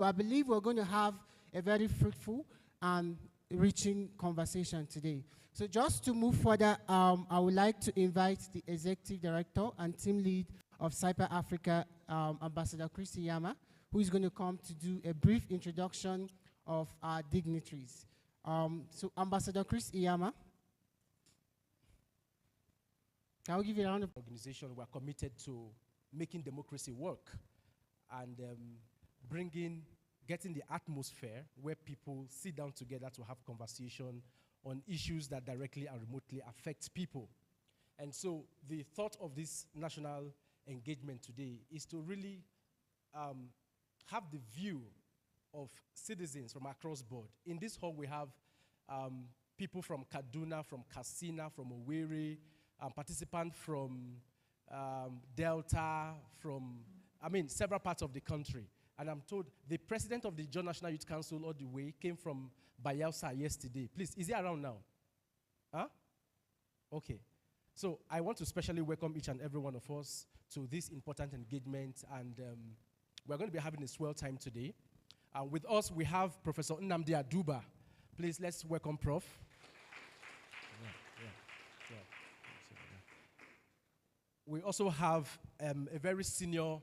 I believe we're going to have a very fruitful and reaching conversation today. So just to move further, I would like to invite the Executive Director and Team Lead of CYPA Africa, Ambassador Chris Iyama, who is going to come to do a brief introduction of our dignitaries. So Ambassador Chris Iyama. I'll give you a round of organization. We're committed to making democracy work and getting the atmosphere where people sit down together to have conversation on issues that directly and remotely affect people. And so the thought of this national engagement today is to really have the view of citizens from across board. In this hall, we have people from Kaduna, from Katsina, from Owerri, participants from Delta, from, several parts of the country. And I'm told the president of the John National Youth Council all the way came from Bayelsa yesterday. Please, is he around now? Huh? Okay. So I want to specially welcome each and every one of us to this important engagement, and we're going to be having a swell time today. With us, we have Professor Nnamdi Aduba. Please, let's welcome Prof. We also have a very senior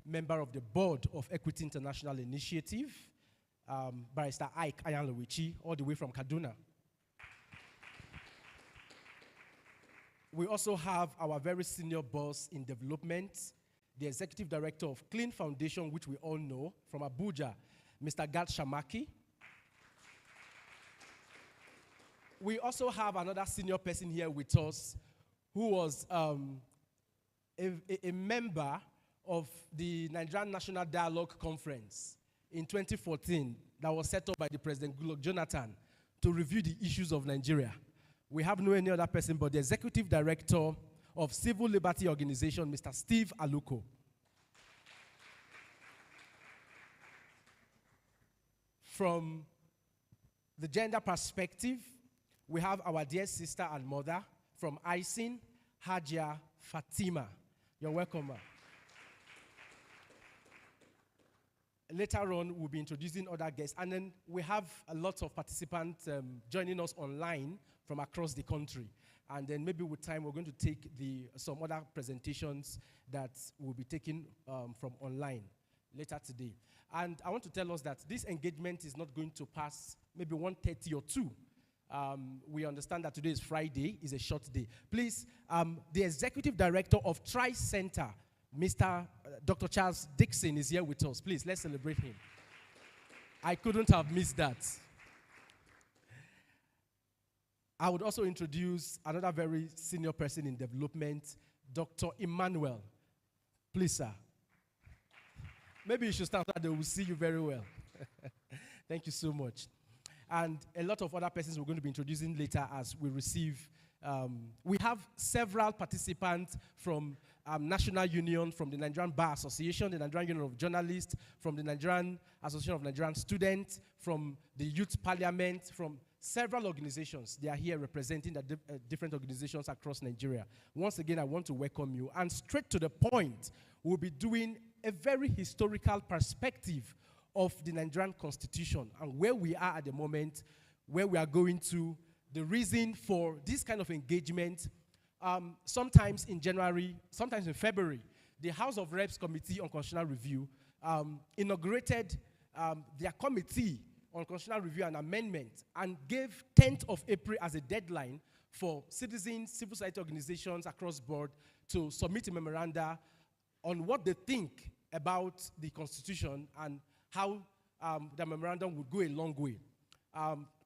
member of the board of Equity International Initiative, Barrister Ike Ayanlowichi, all the way from Kaduna. We also have our very senior boss in development, the executive director of Clean Foundation, which we all know, from Abuja, Mr. Gad Shamaki. We also have another senior person here with us who was a member of the Nigerian National Dialogue Conference in 2014 that was set up by the President Goodluck Jonathan to review the issues of Nigeria. We have no any other person but the Executive Director of Civil Liberty Organization, Mr. Steve Aluko. From the gender perspective, we have our dear sister and mother from ISIN, Hajia Fatima. You're welcome, ma'am. Later on, we'll be introducing other guests, and then we have a lot of participants joining us online from across the country. And then maybe with time, we're going to take some other presentations that we'll be taking from online later today. And I want to tell us that this engagement is not going to pass maybe 1:30 or 2. We understand that today is Friday, is a short day. Please, the Executive Director of Tri Center, Mr. Dr. Charles Dixon, is here with us. Please, let's celebrate him. I couldn't have missed that. I would also introduce another very senior person in development, Dr. Emmanuel. Please, sir. Maybe you should stand so that they will see you very well. Thank you so much. And a lot of other persons we're going to be introducing later as we receive. We have several participants from National Union, from the Nigerian Bar Association, the Nigerian Union of Journalists, from the Nigerian Association of Nigerian Students, from the Youth Parliament, from several organizations. They are here representing the different organizations across Nigeria. Once again, I want to welcome you. And straight to the point, we'll be doing a very historical perspective of the Nigerian Constitution and where we are at the moment, where we are going to, the reason for this kind of engagement. Sometimes in January, sometimes in February, the House of Reps Committee on Constitutional Review inaugurated their committee on constitutional review and amendment and gave 10th of April as a deadline for citizens, civil society organizations across board to submit a memoranda on what they think about the Constitution and how the memorandum would go a long way.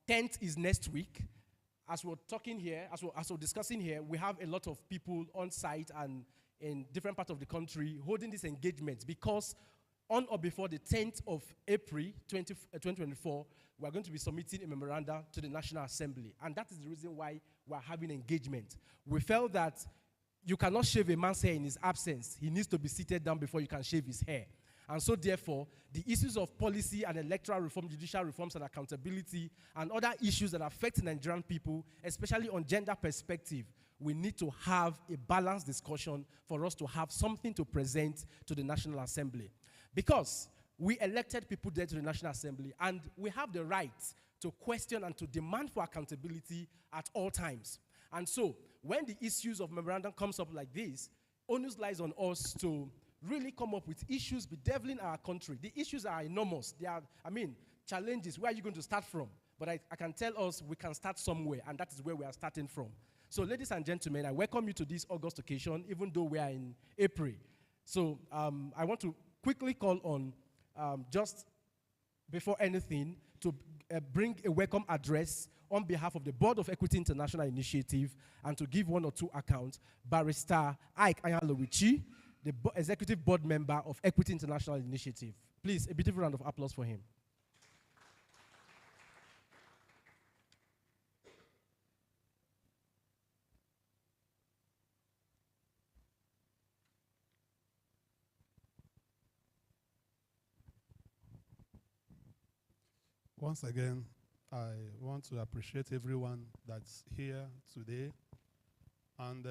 10th is next week. As we're talking here, as we're discussing here, we have a lot of people on site and in different parts of the country holding this engagement because on or before the 10th of April 2024, we're going to be submitting a memoranda to the National Assembly. And that is the reason why we're having engagement. We felt that you cannot shave a man's hair in his absence. He needs to be seated down before you can shave his hair. And so therefore, the issues of policy and electoral reform, judicial reforms and accountability, and other issues that affect Nigerian people, especially on gender perspective, we need to have a balanced discussion for us to have something to present to the National Assembly. Because we elected people there to the National Assembly, and we have the right to question and to demand for accountability at all times. And so, when the issues of memorandum comes up like this, onus lies on us to really come up with issues bedeviling our country. The issues are enormous. They are, challenges. Where are you going to start from? But I can tell us we can start somewhere, and that is where we are starting from. So, ladies and gentlemen, I welcome you to this August occasion, even though we are in April. So, I want to quickly call on, just before anything, to bring a welcome address on behalf of the Board of Equity International Initiative, and to give one or two accounts, Barrister Ike Anyalowichi, the Executive Board Member of Equity International Initiative. Please, a beautiful round of applause for him. Once again, I want to appreciate everyone that's here today, and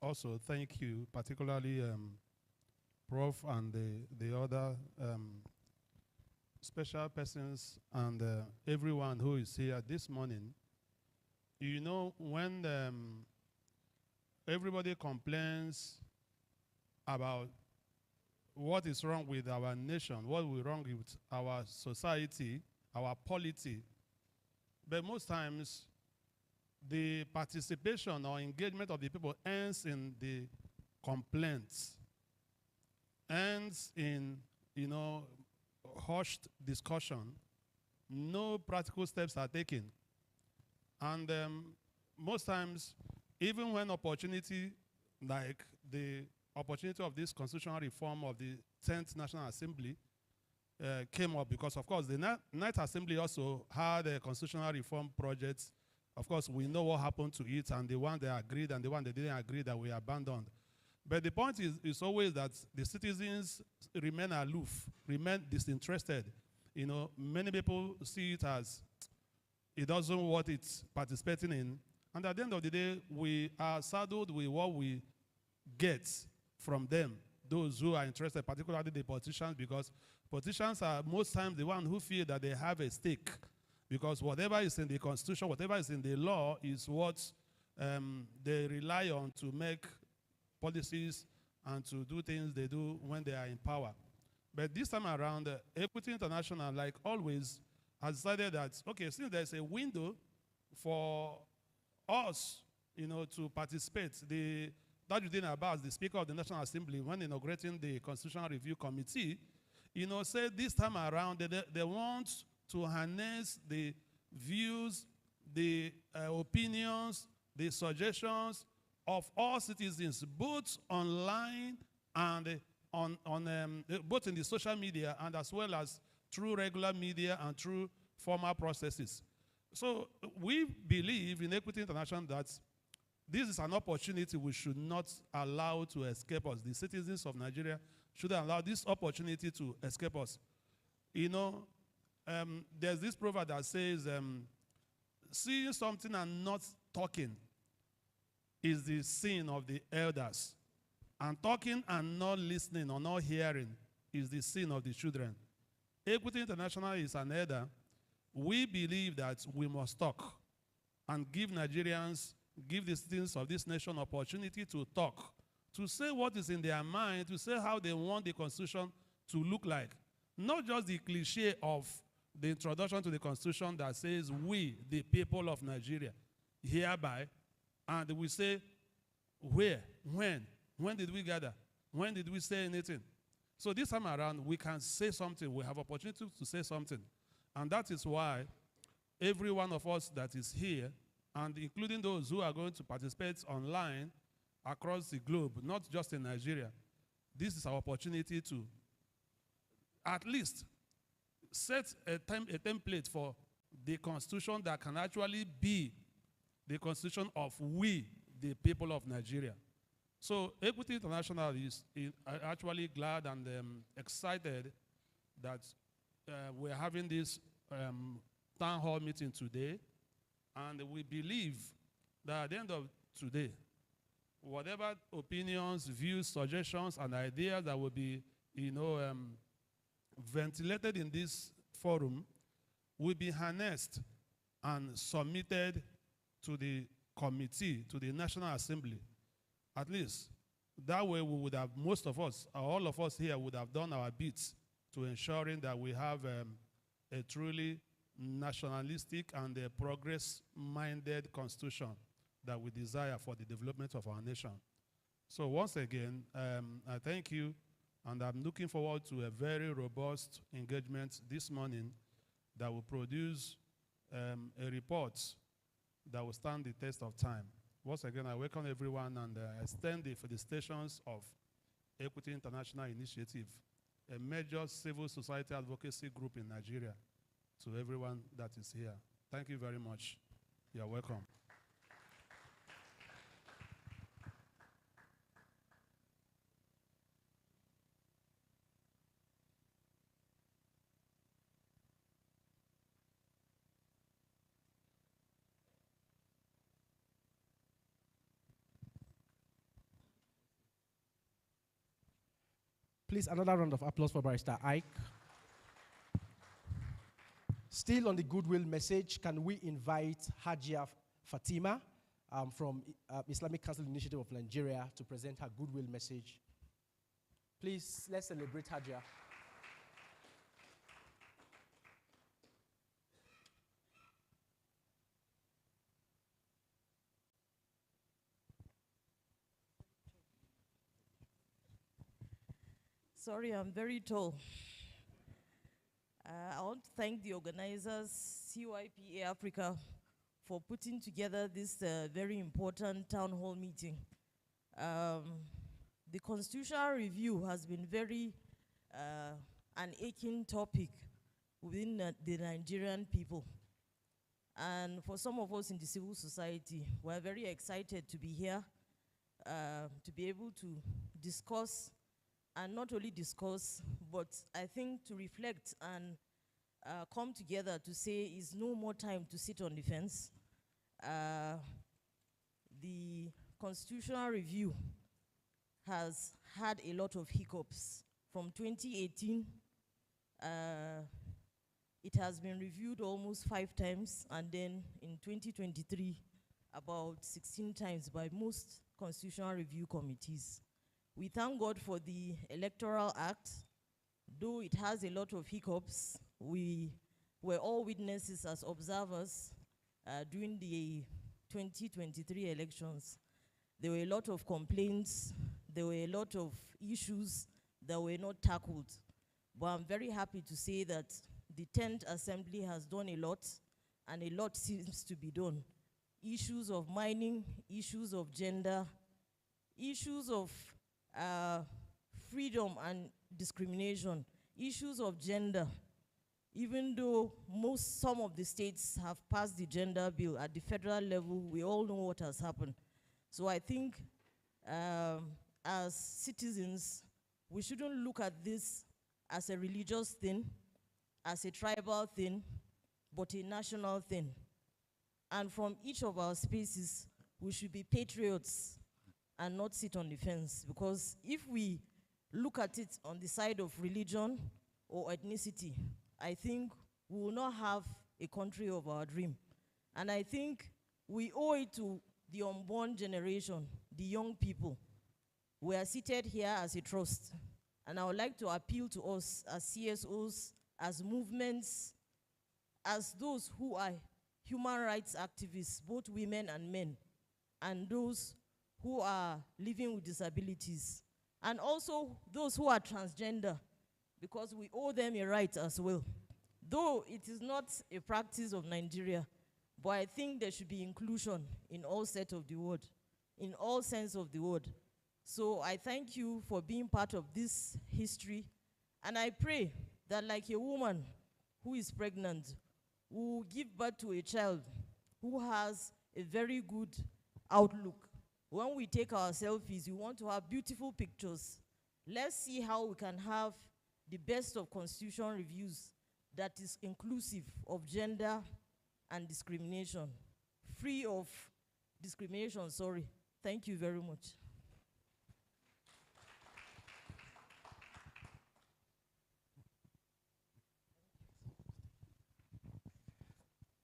also thank you, particularly Prof. and the other special persons and everyone who is here this morning. You know, when everybody complains about what is wrong with our nation, what is wrong with our society, our polity, but most times the participation or engagement of the people ends in the complaints, ends in, hushed discussion. No practical steps are taken. And most times, even when opportunity, like the opportunity of this constitutional reform of the 10th National Assembly came up, because, of course, the 9th Assembly also had a constitutional reform project. Of course, we know what happened to it, and the one they agreed and the one they didn't agree that we abandoned. But the point is always that the citizens remain aloof, remain disinterested. Many people see it as it doesn't what it's participating in. And at the end of the day, we are saddled with what we get from them, those who are interested, particularly the politicians, because politicians are most times the ones who feel that they have a stake, because whatever is in the Constitution, whatever is in the law is what they rely on to make policies and to do things they do when they are in power. But this time around, Equity International, like always, has decided that, okay, since there's a window for us, to participate, Tajuddin Abbas, the Speaker of the National Assembly, when inaugurating the Constitutional Review Committee, said this time around they want to harness the views, the opinions, the suggestions of all citizens, both online and both in the social media and as well as through regular media and through formal processes. So we believe in Equity International that this is an opportunity we should not allow to escape us. The citizens of Nigeria shouldn't allow this opportunity to escape us. There's this proverb that says, seeing something and not talking is the sin of the elders. And talking and not listening or not hearing is the sin of the children. Equity International is an elder. We believe that we must talk and give Nigerians, give the citizens of this nation opportunity to talk, to say what is in their mind, to say how they want the Constitution to look like. Not just the cliche of the introduction to the Constitution that says, we, the people of Nigeria, hereby, and we say, where, when did we gather? When did we say anything? So this time around, we can say something. We have opportunity to say something. And that is why every one of us that is here, and including those who are going to participate online across the globe, not just in Nigeria, this is our opportunity to at least set a template for the Constitution that can actually be the Constitution of we, the people of Nigeria. So Equity International is actually glad and excited that we're having this town hall meeting today. And we believe that at the end of today, whatever opinions, views, suggestions, and ideas that will be, ventilated in this forum will be harnessed and submitted to the committee, to the National Assembly. At least that way we would have, most of us, or all of us here would have done our bits to ensuring that we have a truly nationalistic and a progress-minded constitution that we desire for the development of our nation. So once again, I thank you, and I'm looking forward to a very robust engagement this morning that will produce a report that will stand the test of time. Once again, I welcome everyone and extend the felicitations of Equity International Initiative, a major civil society advocacy group in Nigeria, to everyone that is here. Thank you very much. You're welcome. Please, another round of applause for Barrister Ike. Still on the goodwill message, can we invite Hajia Fatima from Islamic Council Initiative of Nigeria to present her goodwill message? Please, let's celebrate Hajia. Sorry, I'm very tall. I want to thank the organizers, CYPA Africa, for putting together this very important town hall meeting. The constitutional review has been very an aching topic within the Nigerian people. And for some of us in the civil society, we're very excited to be here, to be able to discuss, and not only discuss, but I think to reflect and come together to say it's no more time to sit on the fence. The constitutional review has had a lot of hiccups. From 2018, it has been reviewed almost 5 times, and then in 2023, about 16 times by most constitutional review committees. We thank God for the Electoral Act. Though it has a lot of hiccups, we were all witnesses as observers during the 2023 elections. There were a lot of complaints, there were a lot of issues that were not tackled. But I'm very happy to say that the 10th Assembly has done a lot, and a lot seems to be done. Issues of mining, issues of gender, issues of freedom and discrimination, issues of gender. Even though some of the states have passed the gender bill at the federal level, we all know what has happened. So I think as citizens, we shouldn't look at this as a religious thing, as a tribal thing, but a national thing. And from each of our spaces, we should be patriots and not sit on the fence. Because if we look at it on the side of religion or ethnicity, I think we will not have a country of our dream. And I think we owe it to the unborn generation, the young people. We are seated here as a trust. And I would like to appeal to us as CSOs, as movements, as those who are human rights activists, both women and men, and those who are living with disabilities, and also those who are transgender, because we owe them a right as well. Though it is not a practice of Nigeria, but I think there should be inclusion in all sense of the word, in all sense of the word. So I thank you for being part of this history, and I pray that like a woman who is pregnant, will give birth to a child who has a very good outlook. When we take our selfies, we want to have beautiful pictures. Let's see how we can have the best of constitution reviews that is inclusive of gender and discrimination, free of discrimination, sorry. Thank you very much.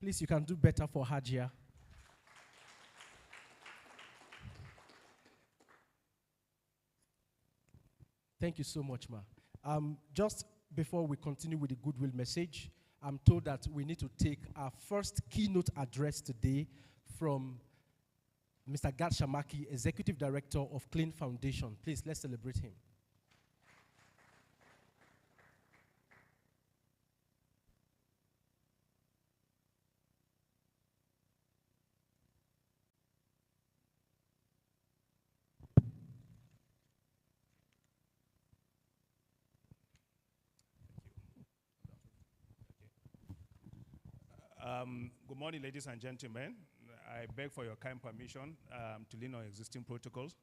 Please, you can do better for Hajia. Thank you so much, Ma. Just before we continue with the goodwill message, I'm told that we need to take our first keynote address today from Mr. Gad Shamaki, Executive Director of Clean Foundation. Please, let's celebrate him. Good morning, ladies and gentlemen. I beg for your kind permission to lean on existing protocols.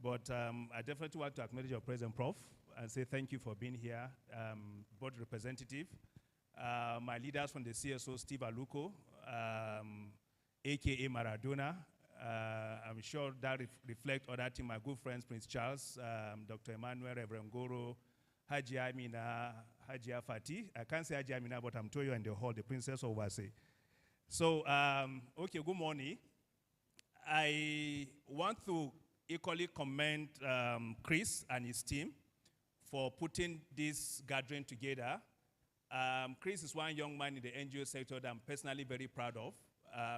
But I definitely want to acknowledge your presence, Prof, and say thank you for being here, board representative, my leaders from the CSO, Steve Aluko, AKA Maradona. I'm sure that reflect other team, my good friends, Prince Charles, Dr. Emmanuel, Reverend Goro, Haji Amina, Haji Fati. I can't say Haji Amina, but I'm told you in the hall, the Princess of Wase. So, okay, good morning. I want to equally commend Chris and his team for putting this gathering together. Chris is one young man in the NGO sector that I'm personally very proud of,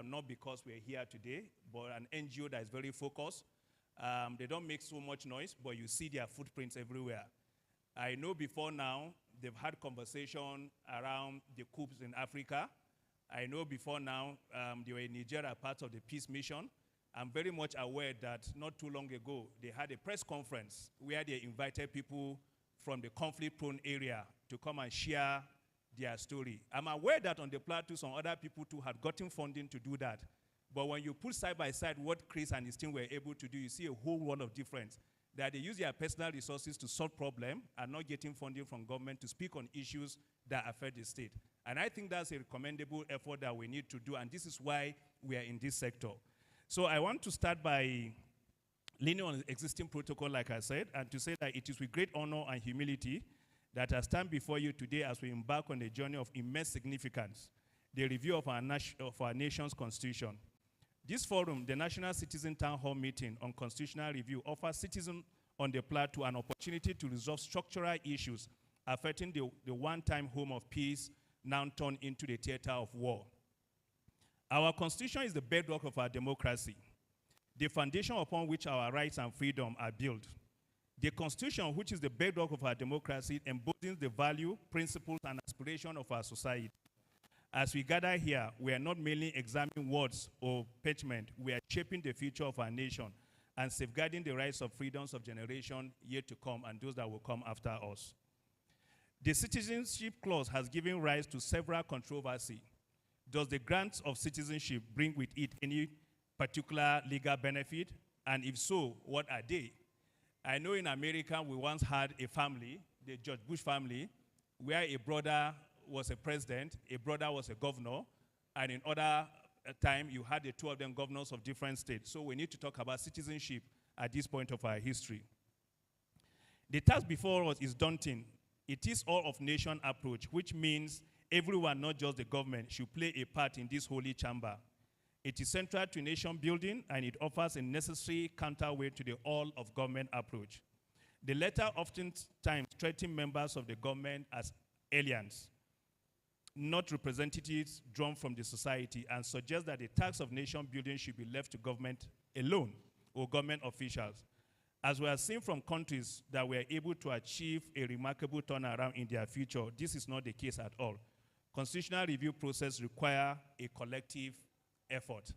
not because we're here today, but an NGO that is very focused. They don't make so much noise, but you see their footprints everywhere. I know before now, they've had conversation around the coups in Africa. I know before now, they were in Nigeria, part of the peace mission. I'm very much aware that not too long ago, they had a press conference where they invited people from the conflict-prone area to come and share their story. I'm aware that on the plateau, some other people too had gotten funding to do that. But when you put side by side what Chris and his team were able to do, you see a whole world of difference. That they use their personal resources to solve problems and not getting funding from government to speak on issues that affect the state. And I think that's a commendable effort that we need to do, and this is why we are in this sector. So I want to start by leaning on existing protocol, like I said, and to say that it is with great honor and humility that I stand before you today as we embark on a journey of immense significance, the review of our nation's constitution. This forum, the National Citizen Town Hall Meeting on Constitutional Review, offers citizens on the plateau an opportunity to resolve structural issues affecting the one-time home of peace now turned into the theater of war. Our constitution is the bedrock of our democracy, the foundation upon which our rights and freedom are built. The constitution, which is the bedrock of our democracy, embodies the value, principles, and aspirations of our society. As we gather here, we are not merely examining words or parchment, we are shaping the future of our nation and safeguarding the rights of freedoms of generation yet to come and those that will come after us. The citizenship clause has given rise to several controversies. Does the grant of citizenship bring with it any particular legal benefit? And if so, what are they? I know in America we once had a family, the George Bush family, where a brother was a president, a brother was a governor, and in other time you had the two of them governors of different states. So we need to talk about citizenship at this point of our history. The task before us is daunting. It is all of nation approach, which means everyone, not just the government, should play a part in this holy chamber. It is central to nation building, and it offers a necessary counterweight to the all of government approach. The latter oftentimes threaten members of the government as aliens, not representatives drawn from the society, and suggest that the task of nation building should be left to government alone or government officials. As we are seeing from countries that were able to achieve a remarkable turnaround in their future, this is not the case at all. Constitutional review process require a collective effort.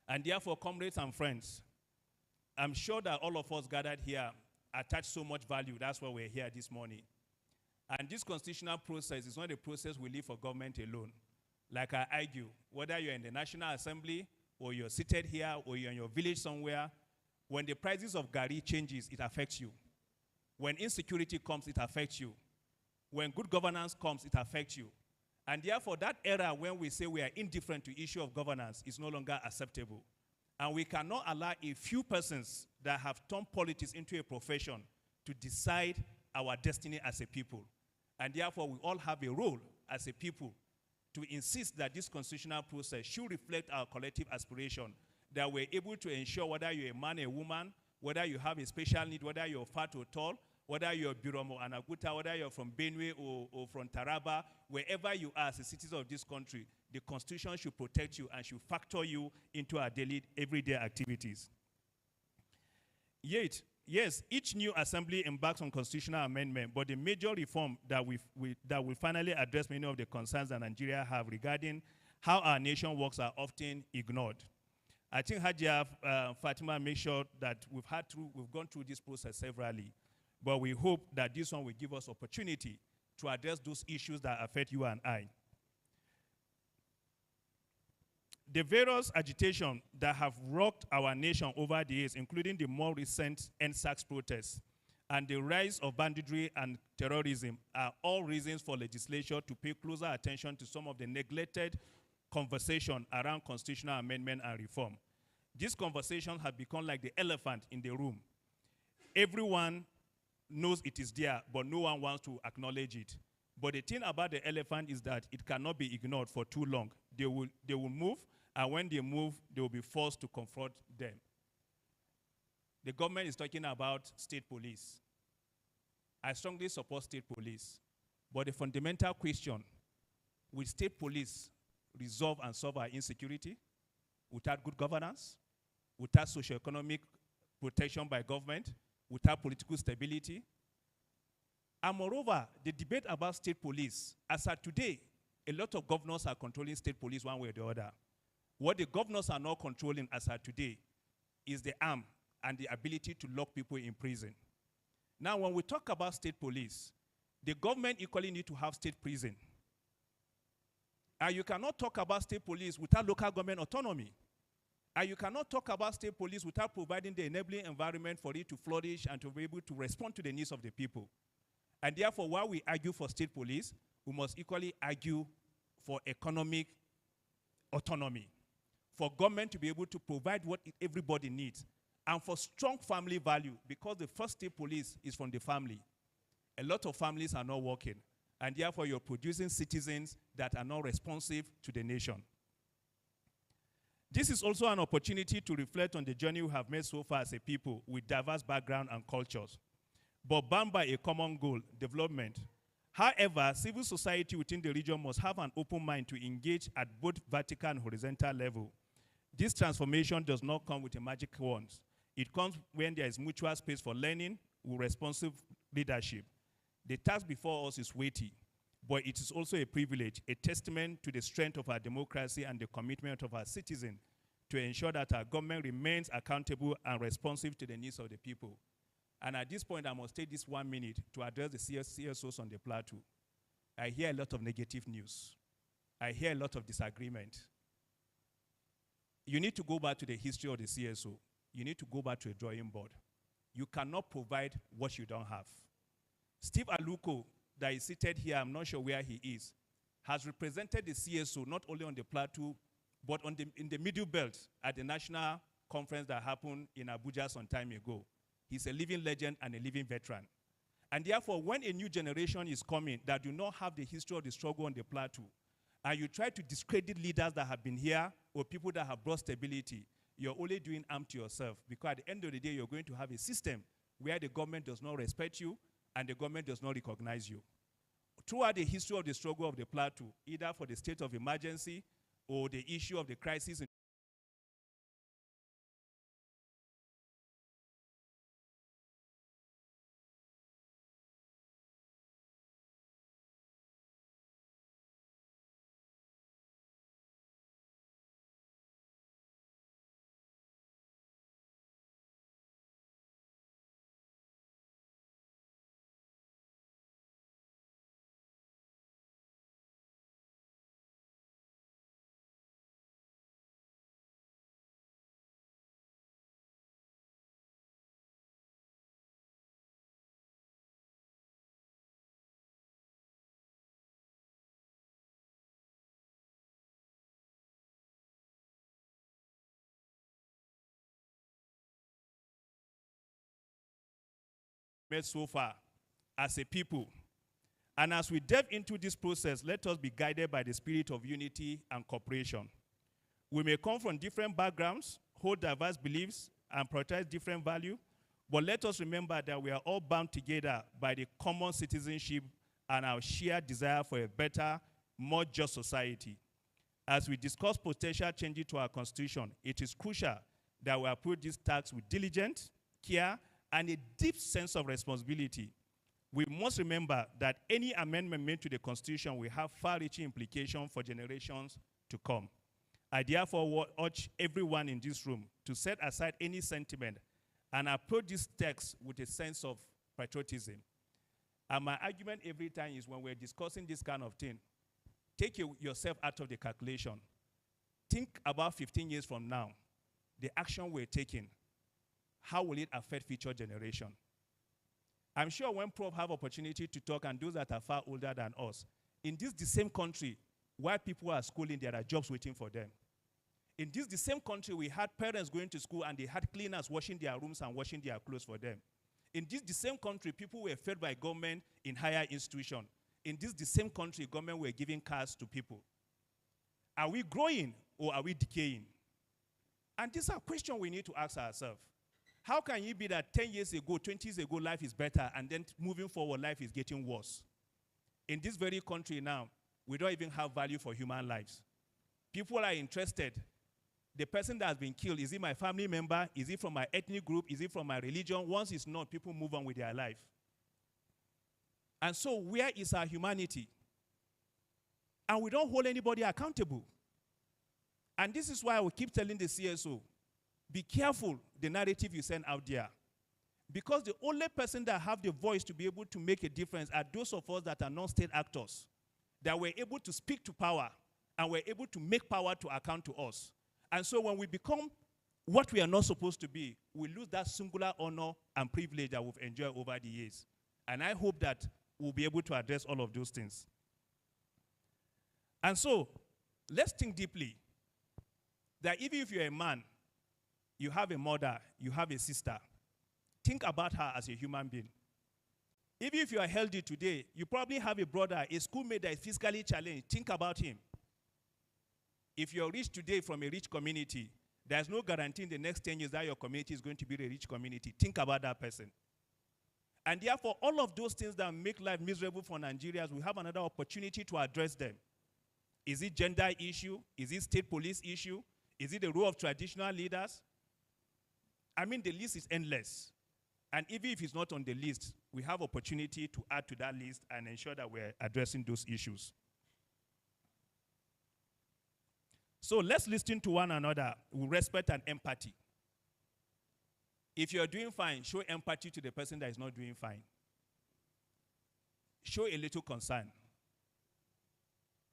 And therefore, comrades and friends, I'm sure that all of us gathered here attach so much value. That's why we're here this morning. And this constitutional process is not a process we leave for government alone. Like I argue, whether you're in the National Assembly, or you're seated here, or you're in your village somewhere, when the prices of Gari changes, it affects you. When insecurity comes, it affects you. When good governance comes, it affects you. And therefore, that era when we say we are indifferent to issue of governance is no longer acceptable. And we cannot allow a few persons that have turned politics into a profession to decide our destiny as a people. And therefore, we all have a role as a people to insist that this constitutional process should reflect our collective aspiration, that we're able to ensure whether you're a man or a woman, whether you have a special need, whether you're fat or tall, whether you're Biromo Anaguta, whether you're from Benue or from Taraba, wherever you are as a citizen of this country, the Constitution should protect you and should factor you into our daily, everyday activities. Yet, yes, each new assembly embarks on constitutional amendment, but the major reform that will finally address many of the concerns that Nigeria have regarding how our nation works are often ignored. I think Hajia Fatima made sure that we've gone through this process severally, but we hope that this one will give us opportunity to address those issues that affect you and I. The various agitation that have rocked our nation over the years, including the more recent NSAX protests and the rise of banditry and terrorism, are all reasons for legislature to pay closer attention to some of the neglected conversation around constitutional amendment and reform. These conversations have become like the elephant in the room. Everyone knows it is there, but no one wants to acknowledge it. But the thing about the elephant is that it cannot be ignored for too long. They will move, and when they move, they will be forced to confront them. The government is talking about state police. I strongly support state police. But the fundamental question, will state police resolve and solve our insecurity without good governance, without socioeconomic protection by government, without political stability? And moreover, the debate about state police, as of today, a lot of governors are controlling state police one way or the other. What the governors are not controlling as of today is the arm and the ability to lock people in prison. Now, when we talk about state police, the government equally need to have state prison. And you cannot talk about state police without local government autonomy. And you cannot talk about state police without providing the enabling environment for it to flourish and to be able to respond to the needs of the people. And therefore, while we argue for state police, we must equally argue for economic autonomy, for government to be able to provide what everybody needs, and for strong family value, because the first state police is from the family. A lot of families are not working, and therefore you're producing citizens that are not responsive to the nation. This is also an opportunity to reflect on the journey we have made so far as a people with diverse backgrounds and cultures, but bound by a common goal, development. However, civil society within the region must have an open mind to engage at both vertical and horizontal level. This transformation does not come with a magic wand. It comes when there is mutual space for learning with responsive leadership. The task before us is weighty, but it is also a privilege, a testament to the strength of our democracy and the commitment of our citizens to ensure that our government remains accountable and responsive to the needs of the people. And at this point, I must take this 1 minute to address the CSOs on the plateau. I hear a lot of negative news. I hear a lot of disagreement. You need to go back to the history of the CSO. You need to go back to a drawing board. You cannot provide what you don't have. Steve Aluko, that is seated here, I'm not sure where he is, has represented the CSO not only on the plateau, but in the middle belt at the national conference that happened in Abuja some time ago. He's a living legend and a living veteran. And therefore, when a new generation is coming that do not have the history of the struggle on the plateau, and you try to discredit leaders that have been here or people that have brought stability, you're only doing harm to yourself, because at the end of the day, you're going to have a system where the government does not respect you and the government does not recognize you. Throughout the history of the struggle of the plateau, either for the state of emergency or the issue of the crisis made so far as a people. And as we delve into this process, let us be guided by the spirit of unity and cooperation. We may come from different backgrounds, hold diverse beliefs, and prioritize different values, but let us remember that we are all bound together by the common citizenship and our shared desire for a better, more just society. As we discuss potential changes to our constitution, it is crucial that we approach these tasks with diligence, care, and a deep sense of responsibility. We must remember that any amendment made to the constitution will have far-reaching implications for generations to come. I therefore urge everyone in this room to set aside any sentiment and approach this text with a sense of patriotism. And my argument every time is when we're discussing this kind of thing, take yourself out of the calculation. Think about 15 years from now, the action we're taking, how will it affect future generations? I'm sure when Prof have opportunity to talk, and those that are far older than us, in this the same country, while people are schooling, there are jobs waiting for them. In this the same country, we had parents going to school and they had cleaners washing their rooms and washing their clothes for them. In this the same country, people were fed by government in higher institutions. In this the same country, government were giving cars to people. Are we growing or are we decaying? And these are questions we need to ask ourselves. How can it be that 10 years ago, 20 years ago, life is better, and then moving forward, life is getting worse? In this very country now, we don't even have value for human lives. People are interested. The person that has been killed, is it my family member? Is it from my ethnic group? Is it from my religion? Once it's not, people move on with their life. And so where is our humanity? And we don't hold anybody accountable. And this is why I will keep telling the CSO, be careful the narrative you send out there. Because the only person that have the voice to be able to make a difference are those of us that are non-state actors, that were able to speak to power and were able to make power to account to us. And so when we become what we are not supposed to be, we lose that singular honor and privilege that we've enjoyed over the years. And I hope that we'll be able to address all of those things. And so, let's think deeply that even if you're a man, you have a mother, you have a sister, think about her as a human being. Even if you are healthy today, you probably have a brother, a schoolmate that is physically challenged. Think about him. If you're rich today from a rich community, there's no guarantee in the next 10 years that your community is going to be a rich community. Think about that person. And therefore, all of those things that make life miserable for Nigerians, we have another opportunity to address them. Is it gender issue? Is it state police issue? Is it the role of traditional leaders? I mean, the list is endless. And even if it's not on the list, we have opportunity to add to that list and ensure that we're addressing those issues. So let's listen to one another with respect and empathy. If you're doing fine, show empathy to the person that is not doing fine. Show a little concern.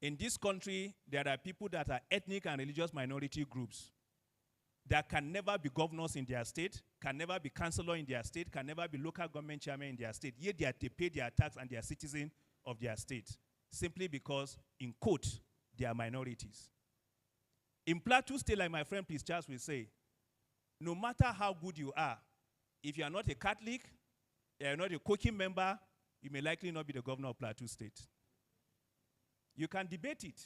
In this country, there are people that are ethnic and religious minority groups that can never be governors in their state, can never be councillor in their state, can never be local government chairman in their state, yet they pay their tax and they are citizens of their state, simply because, in quote, they are minorities. In Plateau State, like my friend Please Charles will say, no matter how good you are, if you are not a Catholic, you are not a Koki member, you may likely not be the governor of Plateau State. You can debate it.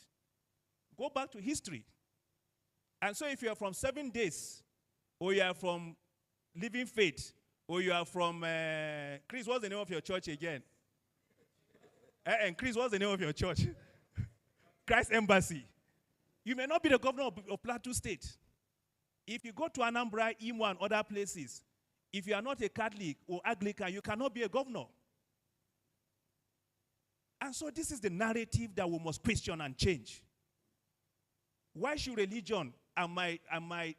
Go back to history. And so if you are from 7 Days, or you are from Living Faith, or you are from, Chris, what's the name of your church again? And Chris, what's the name of your church? Christ Embassy. You may not be the governor of Plateau State. If you go to Anambra, Imo, and other places, if you are not a Catholic or Anglican, you cannot be a governor. And so this is the narrative that we must question and change. Why should religion and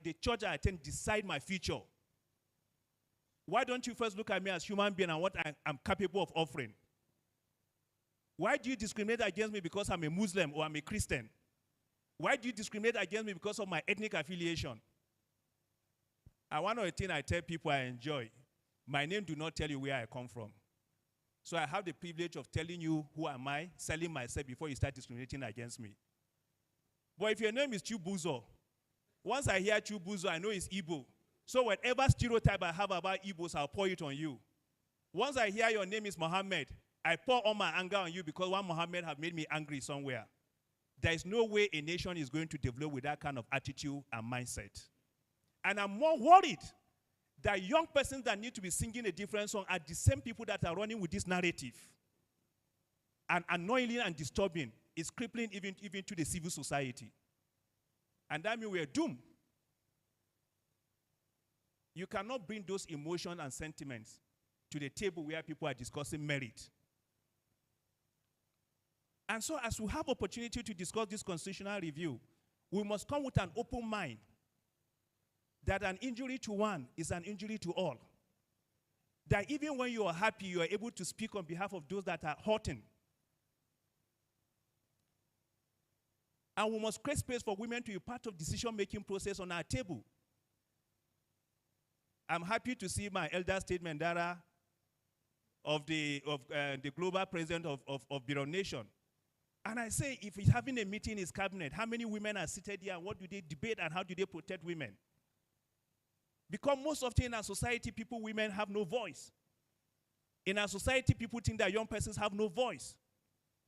the church I attend decide my future? Why don't you first look at me as human being and what I'm capable of offering? Why do you discriminate against me because I'm a Muslim or I'm a Christian? Why do you discriminate against me because of my ethnic affiliation? And one of the things I tell people I enjoy, my name do not tell you where I come from. So I have the privilege of telling you who am I, selling myself before you start discriminating against me. But if your name is Chubuzo, once I hear Chubuzo, I know it's Igbo. So whatever stereotype I have about Igbos, I'll pour it on you. Once I hear your name is Mohammed, I pour all my anger on you because one Mohammed have made me angry somewhere. There is no way a nation is going to develop with that kind of attitude and mindset. And I'm more worried that young persons that need to be singing a different song are the same people that are running with this narrative. And annoying and disturbing is crippling even to the civil society. And that means we are doomed. You cannot bring those emotions and sentiments to the table where people are discussing merit. And so as we have opportunity to discuss this constitutional review, we must come with an open mind that an injury to one is an injury to all. That even when you are happy, you are able to speak on behalf of those that are hurting. And we must create space for women to be part of decision-making process on our table. I'm happy to see my elder statesman, Dara, of the global president of Bureau Nation. And I say, if he's having a meeting in his cabinet, how many women are seated here and what do they debate and how do they protect women? Because most often in our society, women have no voice. In our society, people think that young persons have no voice.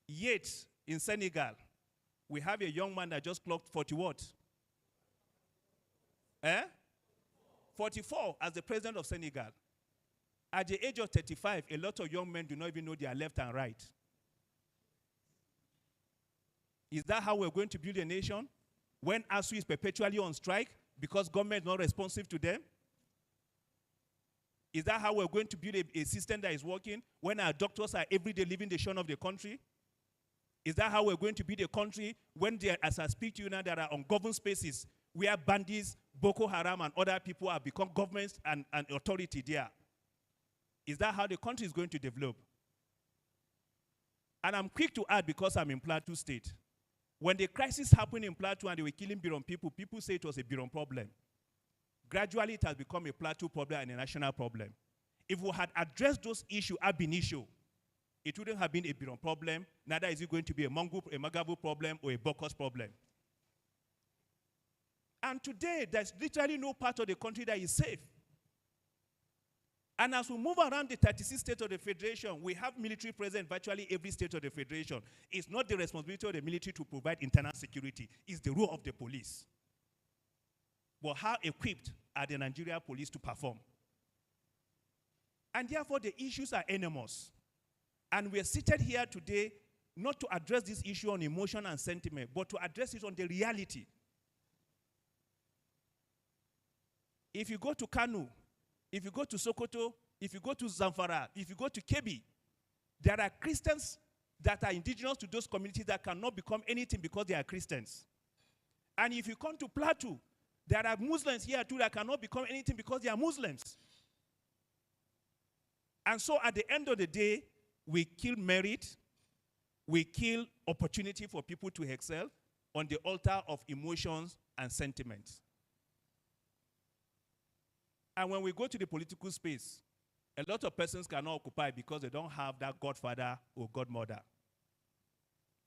Yet, in Senegal, we have a young man that just clocked 40 what? 44 as the president of Senegal. At the age of 35, a lot of young men do not even know their left and right. Is that how we're going to build a nation? When ASU is perpetually on strike because government is not responsive to them? Is that how we're going to build a system that is working when our doctors are every day leaving the shore of the country? Is that how we're going to build a country when there, as I speak to you now, there are ungoverned spaces where bandits, Boko Haram, and other people have become governments and authority there? Is that how the country is going to develop? And I'm quick to add because I'm in Plateau State. When the crisis happened in Plateau and they were killing Biron people say it was a Biron problem. Gradually, it has become a Plateau problem and a national problem. If we had addressed those issues ab initio, it wouldn't have been a Biron problem, neither is it going to be a Magabu problem or a Bokos problem. And today, there's literally no part of the country that is safe. And as we move around the 36 states of the Federation, we have military present in virtually every state of the Federation. It's not the responsibility of the military to provide internal security. It's the role of the police. But how equipped are the Nigerian police to perform? And therefore, the issues are enormous. And we're seated here today not to address this issue on emotion and sentiment, but to address it on the reality. If you go to Kanu, if you go to Sokoto, if you go to Zamfara, if you go to Kebbi, there are Christians that are indigenous to those communities that cannot become anything because they are Christians. And if you come to Plateau, there are Muslims here too that cannot become anything because they are Muslims. And so at the end of the day, we kill merit, we kill opportunity for people to excel on the altar of emotions and sentiments. And when we go to the political space, a lot of persons cannot occupy because they don't have that godfather or godmother.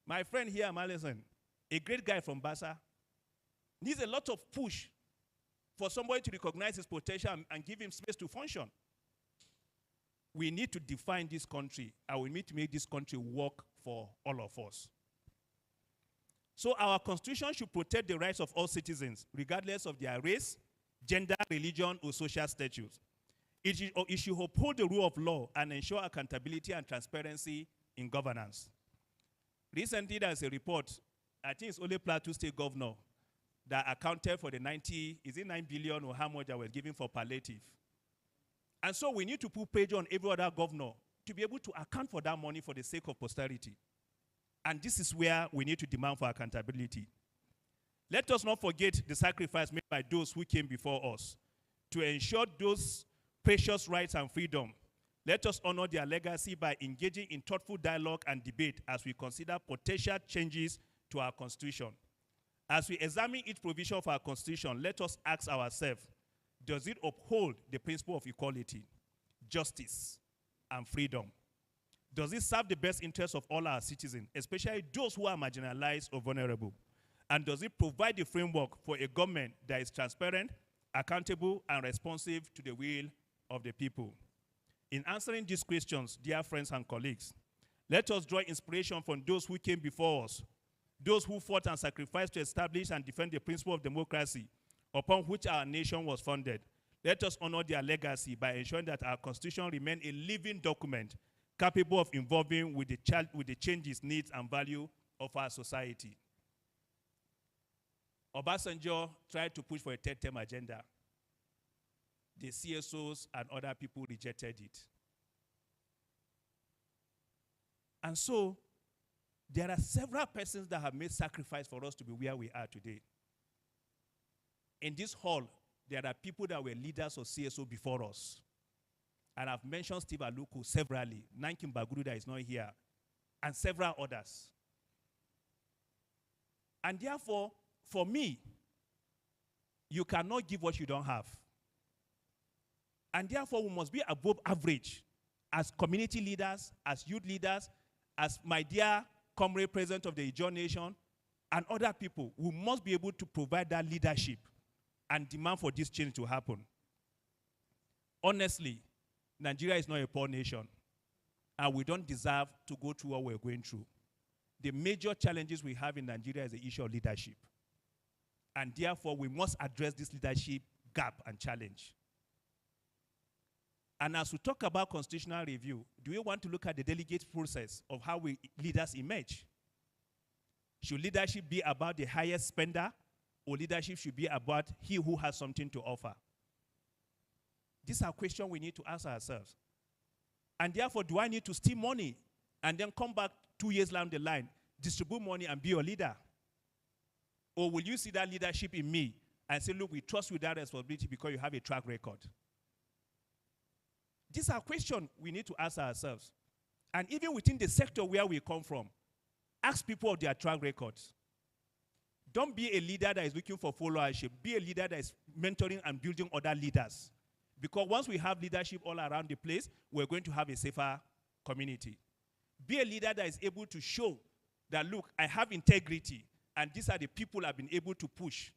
My friend here, Malison, a great guy from Bassa, needs a lot of push for somebody to recognize his potential and give him space to function. We need to define this country, and we need to make this country work for all of us. So our constitution should protect the rights of all citizens, regardless of their race, gender, religion, or social status. It should uphold the rule of law and ensure accountability and transparency in governance. Recently, there's a report, I think it's only Plateau State Governor, that accounted for the 9 billion or how much that was given for palliative. And so we need to put pressure on every other governor to be able to account for that money for the sake of posterity. And this is where we need to demand for accountability. Let us not forget the sacrifice made by those who came before us to ensure those precious rights and freedom. Let us honor their legacy by engaging in thoughtful dialogue and debate as we consider potential changes to our Constitution. As we examine each provision of our Constitution, let us ask ourselves, does it uphold the principle of equality, justice, and freedom? Does it serve the best interests of all our citizens, especially those who are marginalized or vulnerable? And does it provide the framework for a government that is transparent, accountable, and responsive to the will of the people? In answering these questions, dear friends and colleagues, Let us draw inspiration from those who came before us, those who fought and sacrificed to establish and defend the principle of democracy upon which our nation was founded. Let us honor their legacy by ensuring that our Constitution remains a living document capable of evolving with the changes, needs, and value of our society. Obasanjo tried to push for a third-term agenda. The CSOs and other people rejected it. And so, there are several persons that have made sacrifice for us to be where we are today. In this hall, there are people that were leaders of CSO before us. And I've mentioned Steve Aluko severally, Nankin Baguru that is not here, and several others. And therefore, for me, you cannot give what you don't have. And therefore, we must be above average as community leaders, as youth leaders, as my dear comrade president of the Ijaw Nation, and other people. We must be able to provide that leadership and demand for this change to happen. Honestly, Nigeria is not a poor nation, and we don't deserve to go through what we're going through. The major challenges we have in Nigeria is the issue of leadership. And therefore, we must address this leadership gap and challenge. And as we talk about constitutional review, do we want to look at the delegate process of how leaders emerge? Should leadership be about the highest spender, or leadership should be about he who has something to offer? These are questions we need to ask ourselves. And therefore, do I need to steal money and then come back 2 years down the line, distribute money and be your leader? Or will you see that leadership in me and say, look, we trust you with that responsibility because you have a track record? These are questions we need to ask ourselves. And even within the sector where we come from, ask people of their track records. Don't be a leader that is looking for followership. Be a leader that is mentoring and building other leaders. Because once we have leadership all around the place, we're going to have a safer community. Be a leader that is able to show that, look, I have integrity, and these are the people I've been able to push.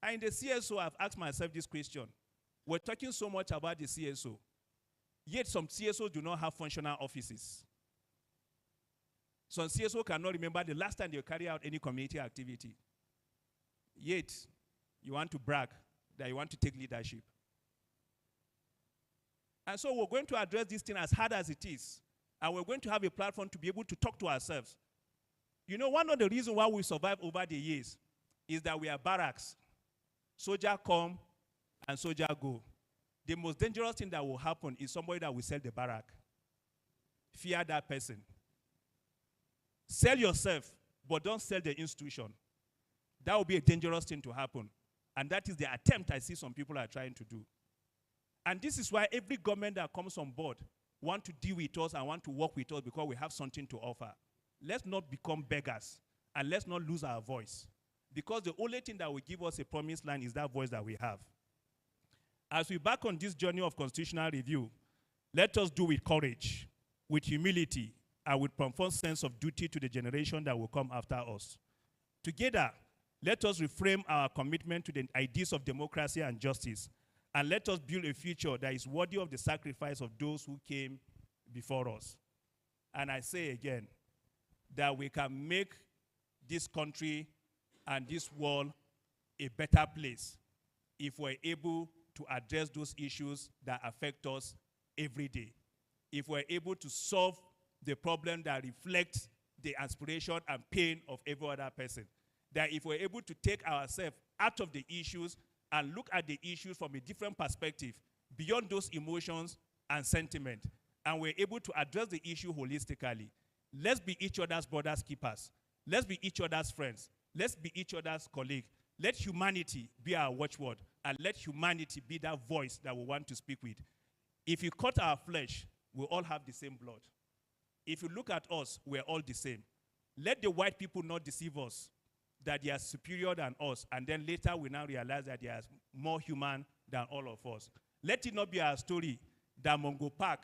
And in the CSO, I've asked myself this question. We're talking so much about the CSO, yet some CSOs do not have functional offices. Some CSO cannot remember the last time they carry out any community activity. Yet, you want to brag that you want to take leadership. And so we're going to address this thing as hard as it is. And we're going to have a platform to be able to talk to ourselves. You know, one of the reasons why we survive over the years is that we are barracks. Soldier come and soldier go. The most dangerous thing that will happen is somebody that will sell the barrack. Fear that person. Sell yourself, but don't sell the institution. That will be a dangerous thing to happen. And that is the attempt I see some people are trying to do. And this is why every government that comes on board want to deal with us and want to work with us because we have something to offer. Let's not become beggars, and let's not lose our voice. Because the only thing that will give us a promised land is that voice that we have. As we embark on this journey of constitutional review, let us do with courage, with humility, and with profound sense of duty to the generation that will come after us. Together, let us reframe our commitment to the ideas of democracy and justice, and let us build a future that is worthy of the sacrifice of those who came before us. And I say again, that we can make this country and this world a better place if we're able to address those issues that affect us every day. If we're able to solve the problem that reflects the aspiration and pain of every other person. That if we're able to take ourselves out of the issues and look at the issues from a different perspective, beyond those emotions and sentiment, and we're able to address the issue holistically, let's be each other's brothers keepers. Let's be each other's friends. Let's be each other's colleague. Let humanity be our watchword, and let humanity be that voice that we want to speak with. If you cut our flesh, we all have the same blood. If you look at us, we're all the same. Let the white people not deceive us that they are superior than us, and then later we now realize that they are more human than all of us. Let it not be our story that Mongo Park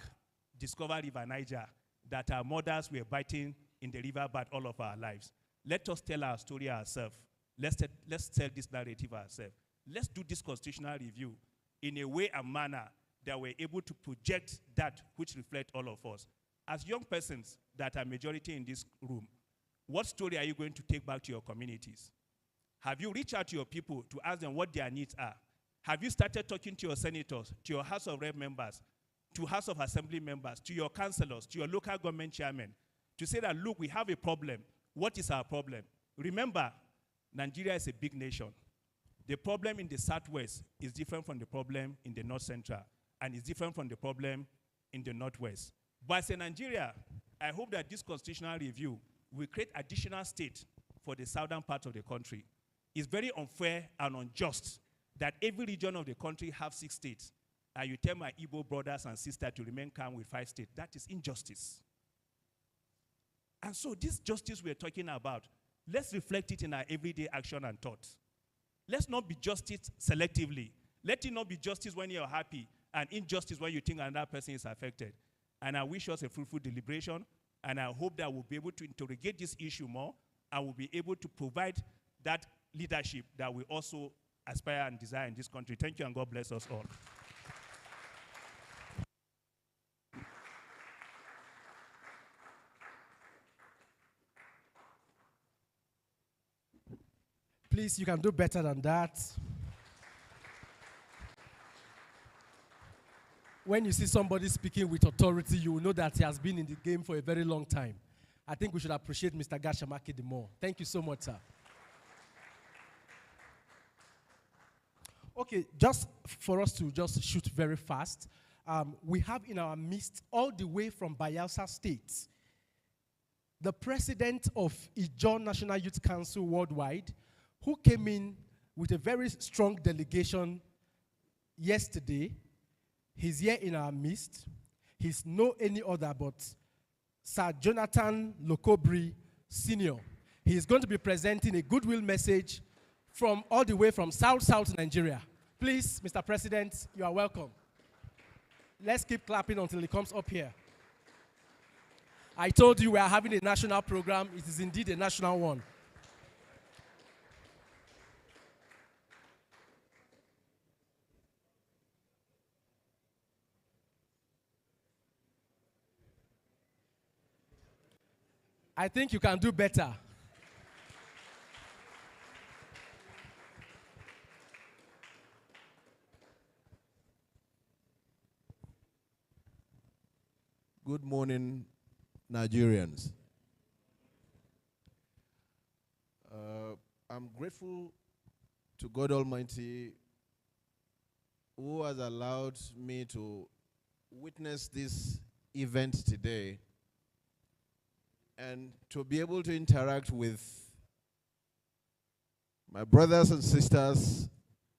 discovered River Niger, that our mothers were biting in the river bed all of our lives. Let us tell our story ourselves. Let's tell this narrative ourselves. Let's do this constitutional review in a way and manner that we're able to project that which reflects all of us. As young persons that are majority in this room, what story are you going to take back to your communities? Have you reached out to your people to ask them what their needs are? Have you started talking to your senators, to your House of Rep members, to House of Assembly members, to your councillors, to your local government chairmen, to say that, look, we have a problem. What is our problem? Remember, Nigeria is a big nation. The problem in the Southwest is different from the problem in the North Central, and is different from the problem in the Northwest. But as a Nigeria, I hope that this constitutional review will create additional state for the southern part of the country. It's very unfair and unjust that every region of the country have 6 states, and you tell my Igbo brothers and sisters to remain calm with 5 states. That is injustice. And so this justice we're talking about, let's reflect it in our everyday action and thoughts. Let's not be justice selectively. Let it not be justice when you're happy and injustice when you think another person is affected. And I wish us a fruitful deliberation, and I hope that we'll be able to interrogate this issue more, and we'll be able to provide that leadership that we also aspire and desire in this country. Thank you, and God bless us all. Please, you can do better than that. When you see somebody speaking with authority, you will know that he has been in the game for a very long time. I think we should appreciate Mr. Gashamaki the more. Thank you so much, sir. Okay, just for us to just shoot very fast, we have in our midst, all the way from Bayelsa State, the president of Ijaw National Youth Council Worldwide, who came in with a very strong delegation yesterday. He's here in our midst. He's no any other but Sir Jonathan Lokobri Sr. He is going to be presenting a goodwill message from all the way from South Nigeria. Please, Mr. President, you are welcome. Let's keep clapping until he comes up here. I told you we are having a national program. It is indeed a national one. I think you can do better. Good morning, Nigerians. I'm grateful to God Almighty who has allowed me to witness this event today and to be able to interact with my brothers and sisters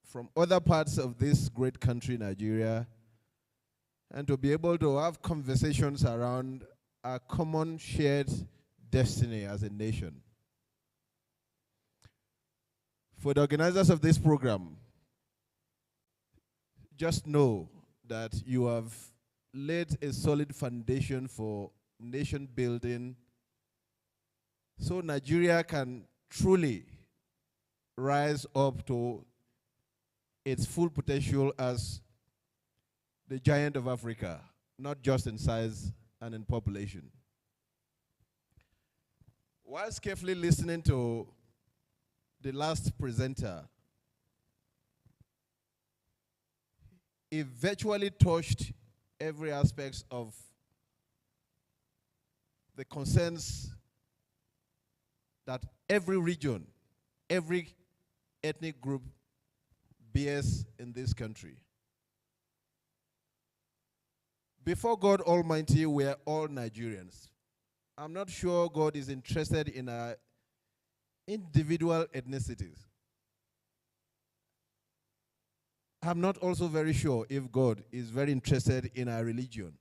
from other parts of this great country, Nigeria, and to be able to have conversations around our common shared destiny as a nation. For the organizers of this program, just know that you have laid a solid foundation for nation building so Nigeria can truly rise up to its full potential as the giant of Africa, not just in size and in population. Whilst carefully listening to the last presenter, he virtually touched every aspect of the concerns that every region, every ethnic group bears in this country. Before God Almighty, we are all Nigerians. I'm not sure God is interested in our individual ethnicities. I'm not also very sure if God is very interested in our religion.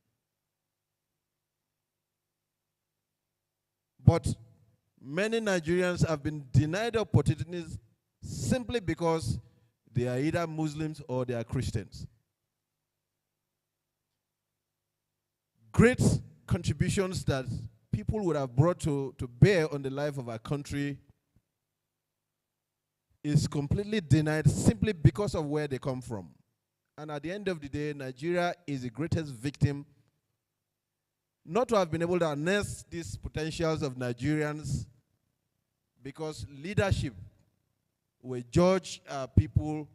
But many Nigerians have been denied opportunities simply because they are either Muslims or they are Christians. Great contributions that people would have brought to bear on the life of our country is completely denied simply because of where they come from. And at the end of the day, Nigeria is the greatest victim not to have been able to harness these potentials of Nigerians, because leadership, we judge people.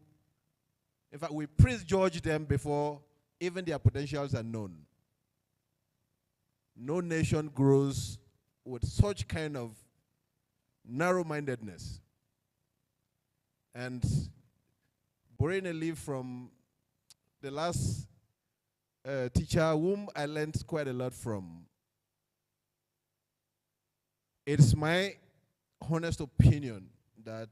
In fact, we prejudge them before even their potentials are known. No nation grows with such kind of narrow-mindedness. And borrowing a leaf from the last teacher whom I learned quite a lot from, it's my honest opinion that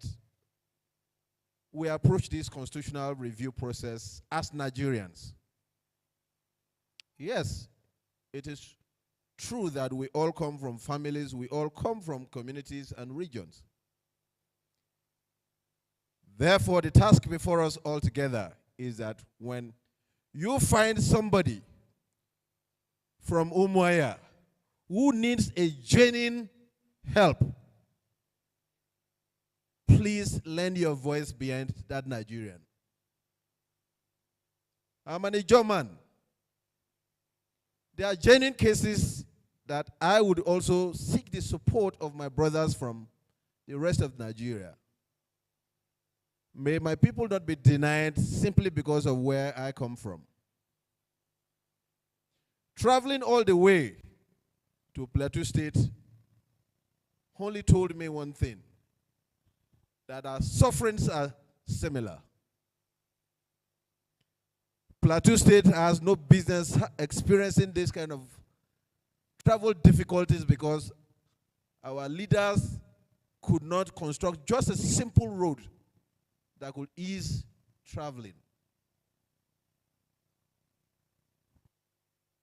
we approach this constitutional review process as Nigerians. Yes, it is true that we all come from families, we all come from communities and regions. Therefore, the task before us all together is that when you find somebody from Umuahia who needs a genuine help, please lend your voice behind that Nigerian. I'm an Ijoman. There are genuine cases that I would also seek the support of my brothers from the rest of Nigeria. May my people not be denied simply because of where I come from. Traveling all the way to Plateau State only told me one thing, that our sufferings are similar. Plateau State has no business experiencing this kind of travel difficulties because our leaders could not construct just a simple road that could ease traveling.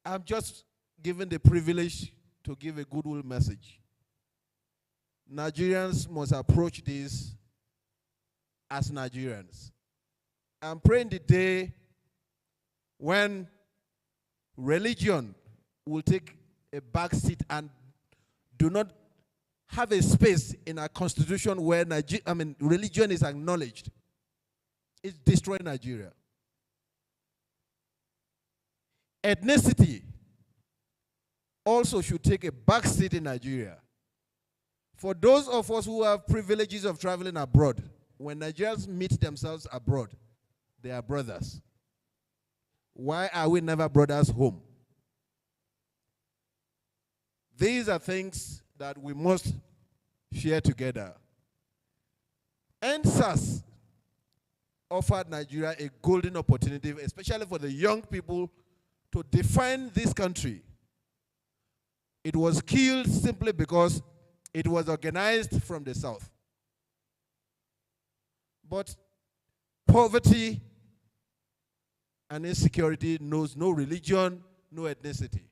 I'm just given the privilege to give a goodwill message. Nigerians must approach this as Nigerians. I'm praying the day when religion will take a back seat and do not have a space in our constitution where religion is acknowledged. It's destroying Nigeria. Ethnicity also should take a back seat in Nigeria. For those of us who have privileges of traveling abroad, when Nigerians meet themselves abroad, they are brothers. Why are we never brothers home? These are things that we must share together. NSAS offered Nigeria a golden opportunity, especially for the young people, to define this country. It was killed simply because it was organized from the south. But poverty and insecurity knows no religion, no ethnicity.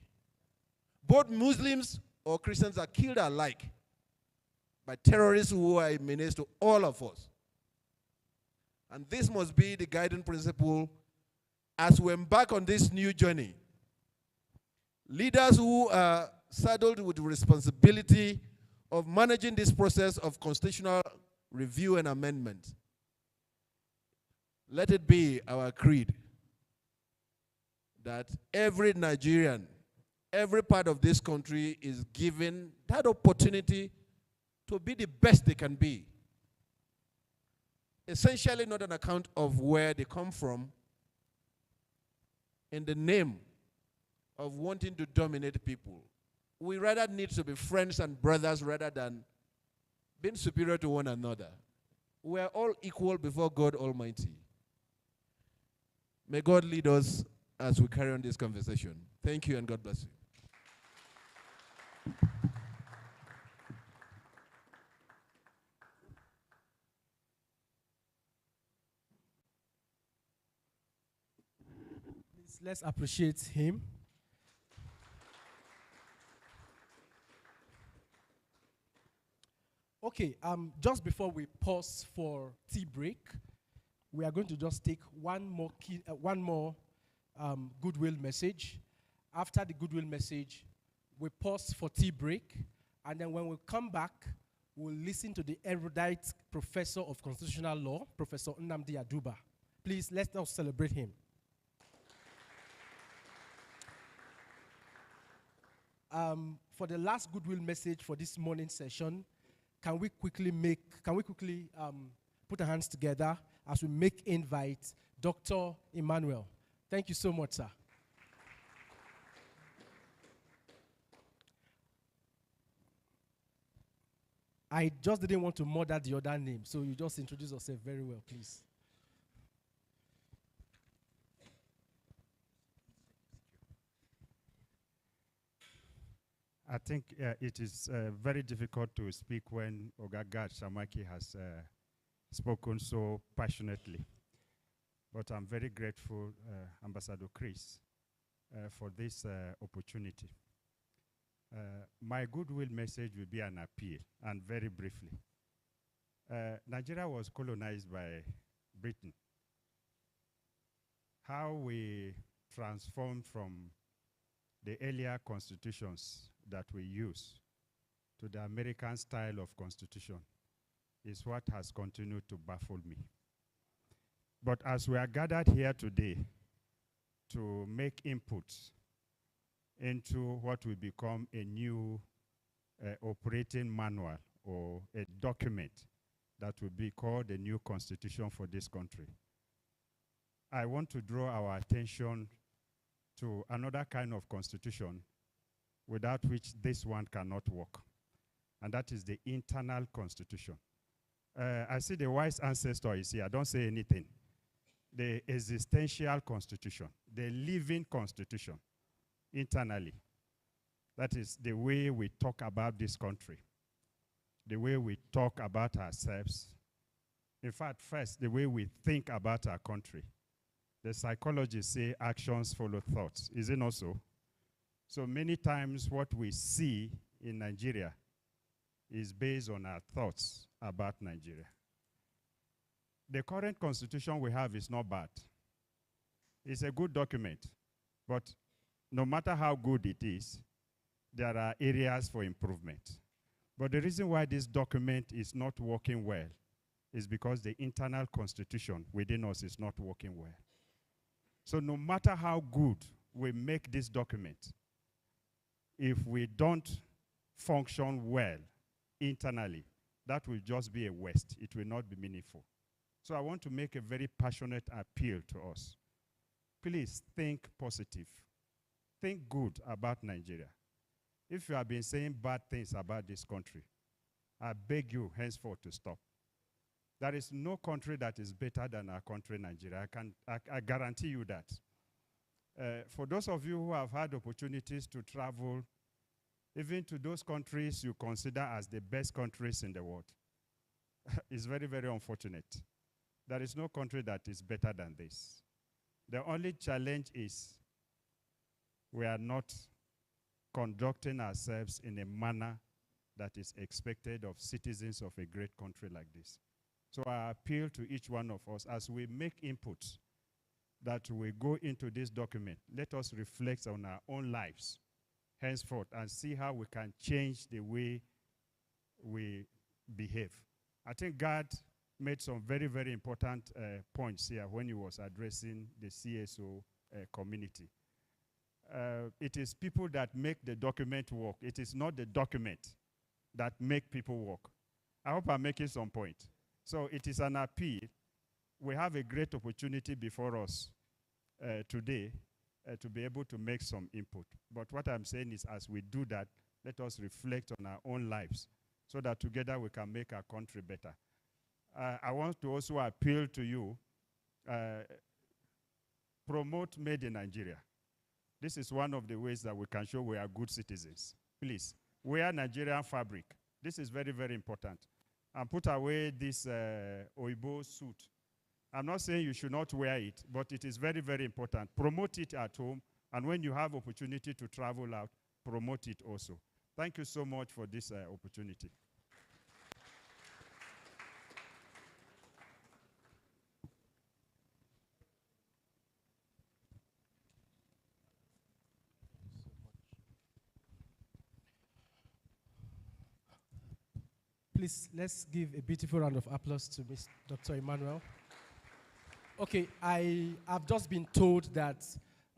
Both Muslims or Christians are killed alike by terrorists who are a menace to all of us. And this must be the guiding principle as we embark on this new journey. Leaders who are saddled with the responsibility of managing this process of constitutional review and amendment, let it be our creed that every Nigerian, every part of this country is given that opportunity to be the best they can be. Essentially not on account of where they come from, in the name of wanting to dominate people. We rather need to be friends and brothers rather than being superior to one another. We are all equal before God Almighty. May God lead us as we carry on this conversation. Thank you and God bless you. Please, let's appreciate him. Okay, just before we pause for tea break, we are going to just take one more goodwill message. After the goodwill message, we pause for tea break, and then when we come back, we'll listen to the erudite professor of constitutional law, Professor Nnamdi Aduba. Please, let us celebrate him. for the last goodwill message for this morning session, can we quickly put our hands together as we make invite Dr. Emmanuel. Thank you so much, sir. I just didn't want to murder the other name, so you just introduce yourself very well, please. I think it is very difficult to speak when Ogaga Shamaki has spoken so passionately. But I'm very grateful, Ambassador Chris, for this opportunity. My goodwill message will be an appeal, and very briefly. Nigeria was colonized by Britain. How we transformed from the earlier constitutions that we use to the American style of constitution is what has continued to baffle me. But as we are gathered here today to make inputs into what will become a new operating manual or a document that will be called a new constitution for this country, I want to draw our attention to another kind of constitution without which this one cannot work, and that is the internal constitution. I see the wise ancestor is here. Don't say anything. The existential constitution, the living constitution, internally. That is the way we talk about this country, the way we talk about ourselves. In fact, first, the way we think about our country. The psychologists say actions follow thoughts. Is it not so? So many times what we see in Nigeria is based on our thoughts about Nigeria. The current constitution we have is not bad. It's a good document, but no matter how good it is, there are areas for improvement. But the reason why this document is not working well is because the internal constitution within us is not working well. So no matter how good we make this document, if we don't function well internally, that will just be a waste. It will not be meaningful. So I want to make a very passionate appeal to us. Please think positive. Think good about Nigeria. If you have been saying bad things about this country, I beg you henceforth to stop. There is no country that is better than our country, Nigeria. I guarantee you that. For those of you who have had opportunities to travel, even to those countries you consider as the best countries in the world, it's very, very unfortunate. There is no country that is better than this. The only challenge is we are not conducting ourselves in a manner that is expected of citizens of a great country like this. So I appeal to each one of us as we make inputs that we go into this document, let us reflect on our own lives henceforth and see how we can change the way we behave. I think God made some very, very important points here when he was addressing the CSO community. It is people that make the document work. It is not the document that make people work. I hope I'm making some point. So it is an appeal. We have a great opportunity before us today to be able to make some input. But what I'm saying is as we do that, let us reflect on our own lives so that together we can make our country better. I want to also appeal to you, promote Made in Nigeria. This is one of the ways that we can show we are good citizens. Please, wear Nigerian fabric. This is very, very important. And put away this Oibo suit. I'm not saying you should not wear it, but it is very, very important. Promote it at home, and when you have opportunity to travel out, promote it also. Thank you so much for this opportunity. Please, let's give a beautiful round of applause to Dr. Emmanuel. Okay, I have just been told that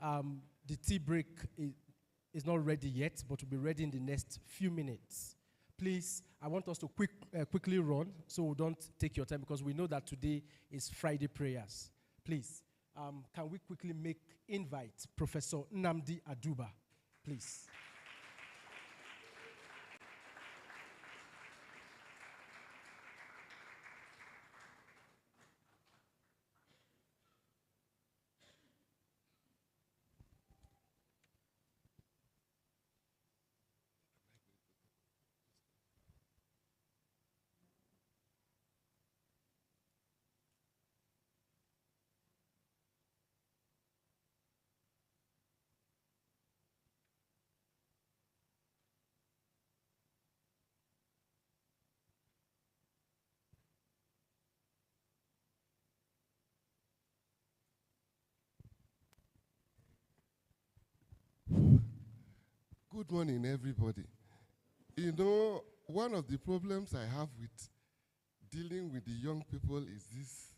the tea break is not ready yet, but will be ready in the next few minutes. Please, I want us to quickly run so we don't take your time because we know that today is Friday prayers. Please, can we quickly invite Professor Nnamdi Aduba, please. Good morning, everybody. You know, one of the problems I have with dealing with the young people is this,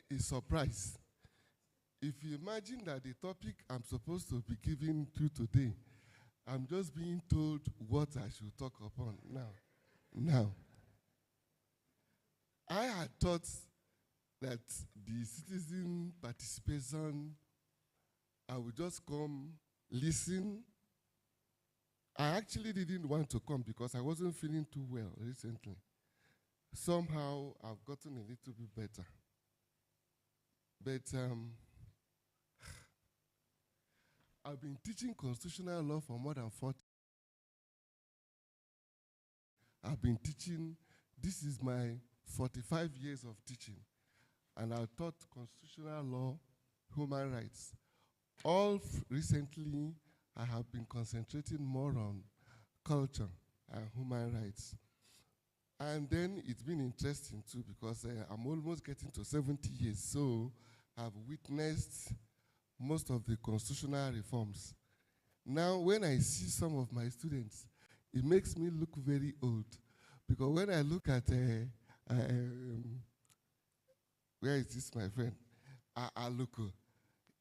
a surprise. If you imagine that the topic I'm supposed to be giving to today, I'm just being told what I should talk upon now. I had thought that the citizen participation, I would just come, listen. I actually didn't want to come because I wasn't feeling too well recently. Somehow, I've gotten a little bit better. But I've been teaching constitutional law for more than 40. I've been teaching, this is my 45 years of teaching. And I taught constitutional law, human rights. Recently, I have been concentrating more on culture and human rights. And then it's been interesting too because I'm almost getting to 70 years, so I've witnessed most of the constitutional reforms. Now, when I see some of my students, it makes me look very old because when I look at, where is this, my friend? Aluko,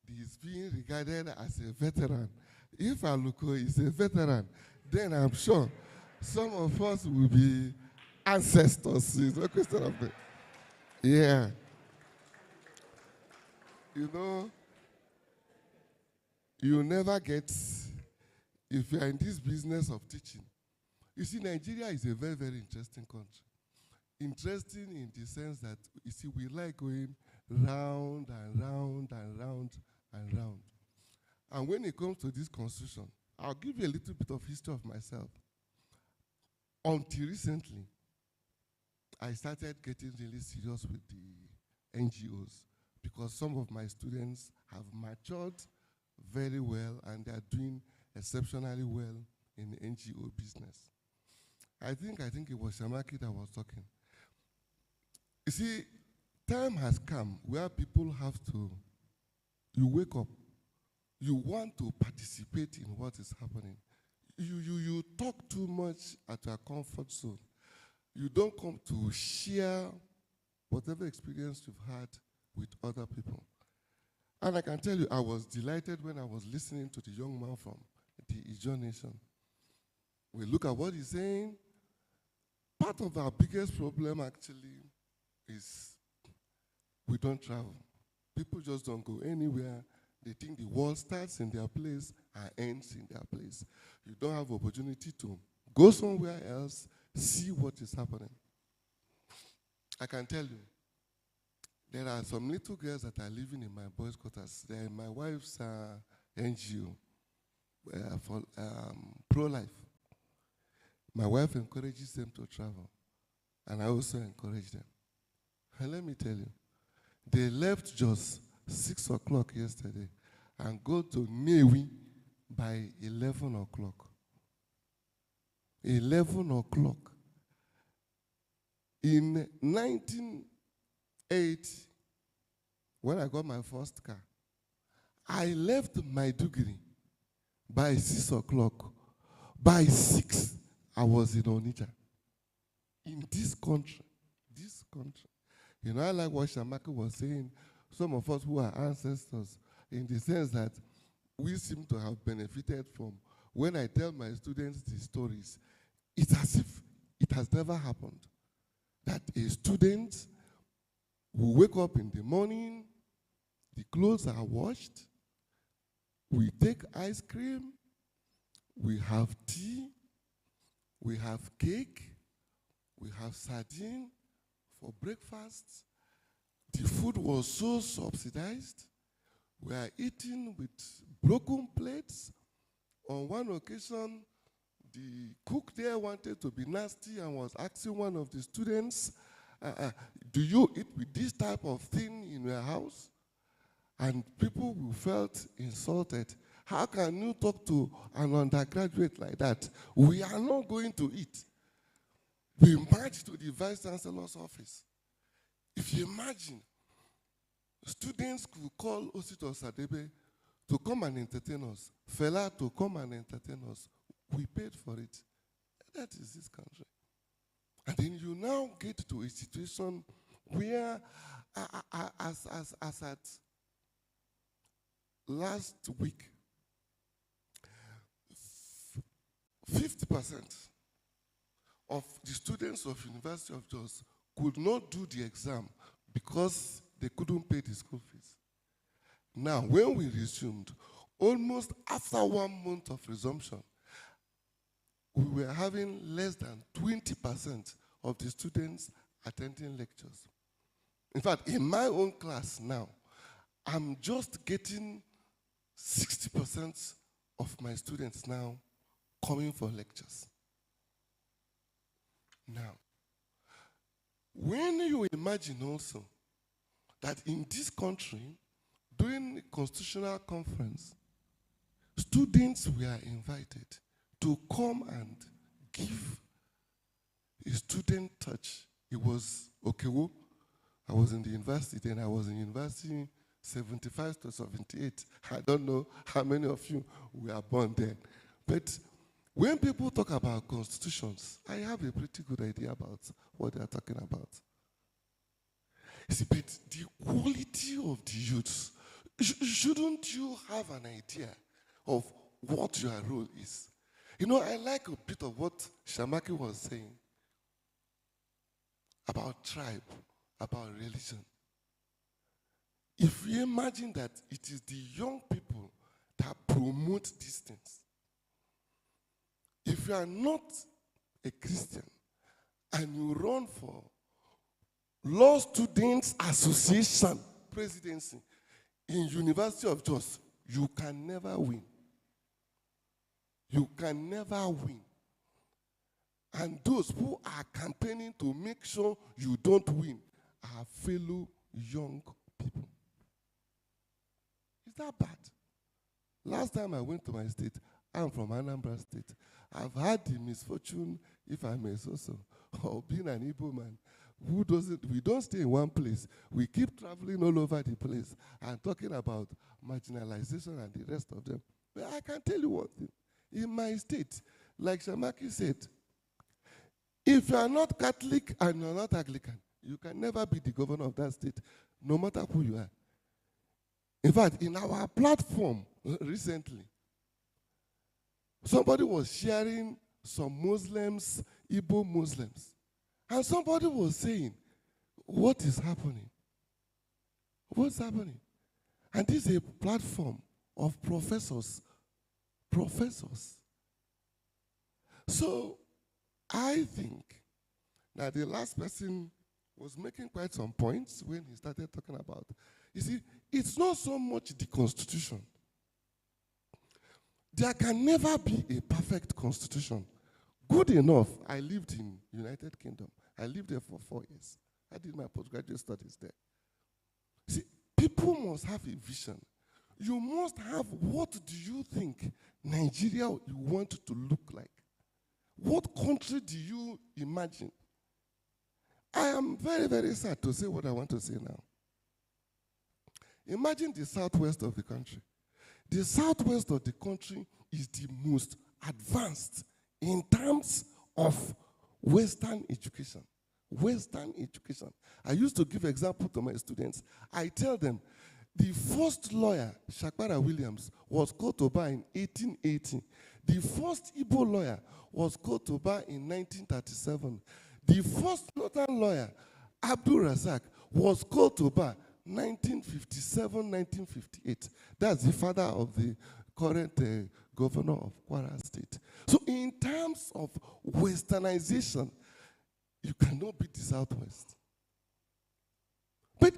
he is being regarded as a veteran. If Aluko is a veteran, then I'm sure some of us will be ancestors. It's no question of that. Yeah. You know, you never get, if you are in this business of teaching, you see, Nigeria is a very, very interesting country. Interesting in the sense that, you see, we like going round and round and round and round. And when it comes to this constitution, I'll give you a little bit of history of myself. Until recently, I started getting really serious with the NGOs because some of my students have matured very well and they are doing exceptionally well in the NGO business. I think it was Shamaki that was talking. You see, time has come where people have to, you wake up, you want to participate in what is happening. You talk too much at your comfort zone. You don't come to share whatever experience you've had with other people. And I can tell you, I was delighted when I was listening to the young man from the Ijaw Nation. We look at what he's saying. Part of our biggest problem actually is we don't travel. People just don't go anywhere. They think the world starts in their place and ends in their place. You don't have opportunity to go somewhere else, see what is happening. I can tell you, there are some little girls that are living in my boys' quarters. They're in my wife's NGO for pro-life. My wife encourages them to travel, and I also encourage them. And let me tell you, they left just 6 o'clock yesterday and go to Newi by 11 o'clock. 11 o'clock. In 1980, when I got my first car, I left my degree by 6 o'clock. By 6, I was in Onitsha. In this country. You know, I like what Shamaki was saying. Some of us who are ancestors, in the sense that we seem to have benefited from. When I tell my students these stories, it's as if it has never happened. That a student will wake up in the morning, the clothes are washed, we take ice cream, we have tea, we have cake, we have sardine for breakfast. The food was so subsidized. We are eating with broken plates. On one occasion, the cook there wanted to be nasty and was asking one of the students, do you eat with this type of thing in your house? And people who felt insulted. How can you talk to an undergraduate like that? We are not going to eat. We marched to the Vice Chancellor's office. If you imagine, students could call Osito Sadebe to come and entertain us, Fela to come and entertain us. We paid for it. That is this country. And then you now get to a situation where, as at last week, 50% of the students of University of Jos could not do the exam because they couldn't pay the school fees. Now, when we resumed, almost after 1 month of resumption, we were having less than 20% of the students attending lectures. In fact, in my own class now, I'm just getting 60% of my students now coming for lectures. Now, when you imagine also that in this country, during the constitutional conference, students were invited to come and give a student touch. It was Okewo. I was in the university then. I was in university 75 to 78. I don't know how many of you were born then. But when people talk about constitutions, I have a pretty good idea about what they are talking about. See, but the quality of the youths, shouldn't you have an idea of what your role is? You know, I like a bit of what Shamaki was saying about tribe, about religion. If you imagine that it is the young people that promote these things, if you are not a Christian and you run for Law Students Association presidency in University of Jos, you can never win. You can never win. And those who are campaigning to make sure you don't win are fellow young people. Is that bad? Last time I went to my state, I'm from Anambra State. I've had the misfortune, if I may say so, of being an Igbo man who we don't stay in one place. We keep traveling all over the place and talking about marginalization and the rest of them. But I can tell you one thing. In my state, like Shamaki said, if you are not Catholic and you are not Anglican, you can never be the governor of that state, no matter who you are. In fact, in our platform recently, somebody was sharing some Muslims, Igbo Muslims, and somebody was saying, what is happening? What's happening? And this is a platform of professors. Professors. So, I think that the last person was making quite some points when he started talking about, you see, it's not so much the Constitution. There can never be a perfect Constitution. Good enough, I lived in United Kingdom. I lived there for 4 years. I did my postgraduate studies there. See, people must have a vision. You must have, what do you think Nigeria you want to look like? What country do you imagine? I am very, very sad to say what I want to say now. Imagine the southwest of the country. The southwest of the country is the most advanced in terms of Western education. Western education. I used to give example to my students. I tell them, The first lawyer, Shakbara Williams, was called to bar in 1880. The first Igbo lawyer was called to bar in 1937. The first northern lawyer, Abdul Razak, was called to bar 1957, 1958. That's the father of the current governor of Kwara State. So in terms of westernization, you cannot beat the Southwest. But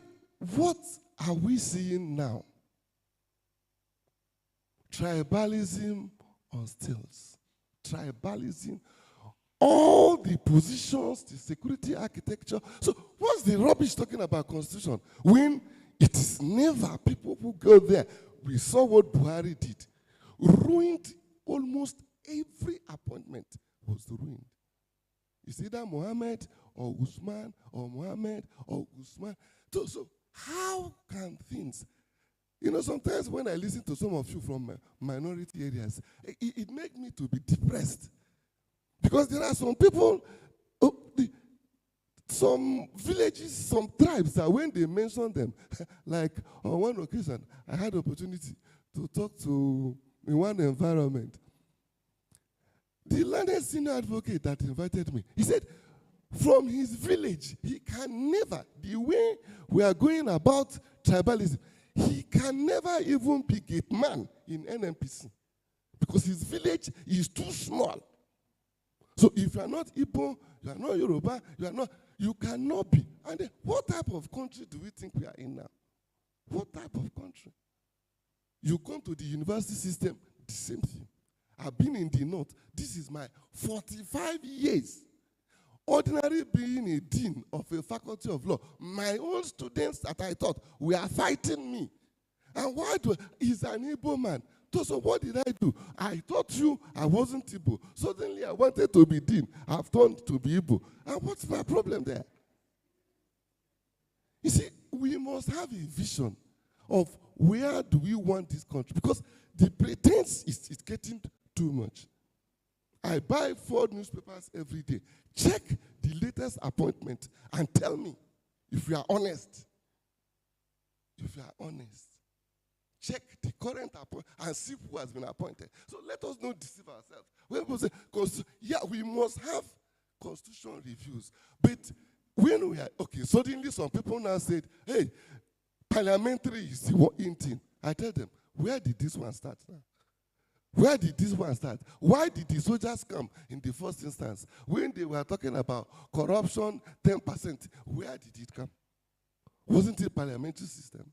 what are we seeing now? Tribalism on stilts. Tribalism, all the positions, the security architecture. So what's the rubbish talking about constitution when it is never people who go there? We saw what Buhari did. Ruined almost every appointment was ruined. It's either Mohammed or Usman or Mohammed or Usman. So how can things, sometimes when I listen to some of you from minority areas, it makes me to be depressed. Because there are some people, some villages, some tribes that when they mention them, like on one occasion, I had the opportunity to talk to in one environment. The learned senior advocate that invited me, he said, from his village, he can never, the way we are going about tribalism, he can never even be gate man in NMPC because his village is too small. So if you are not Igbo, you are not Yoruba, you cannot be. And then what type of country do we think we are in now? What type of country? You come to the university system, the same thing. I've been in the north. This is my 45 years. Ordinary being a dean of a faculty of law, my own students that I thought were fighting me. And why he's an Igbo man. So what did I do? I taught you I wasn't Igbo. Suddenly I wanted to be dean. I've turned to be Igbo. And what's my problem there? You see, we must have a vision of where do we want this country? Because the pretense is getting too much. I buy 4 newspapers every day. Check the latest appointment and tell me if you are honest. If you are honest. Check the current appointment and see who has been appointed. So let us not deceive ourselves. When people say, yeah, we must have constitutional reviews. But when we are, suddenly some people now said, hey, parliamentary is the in thing. I tell them, where did this one start now? Where did this one start? Why did the soldiers come in the first instance? When they were talking about corruption, 10%, where did it come? Wasn't it parliamentary system?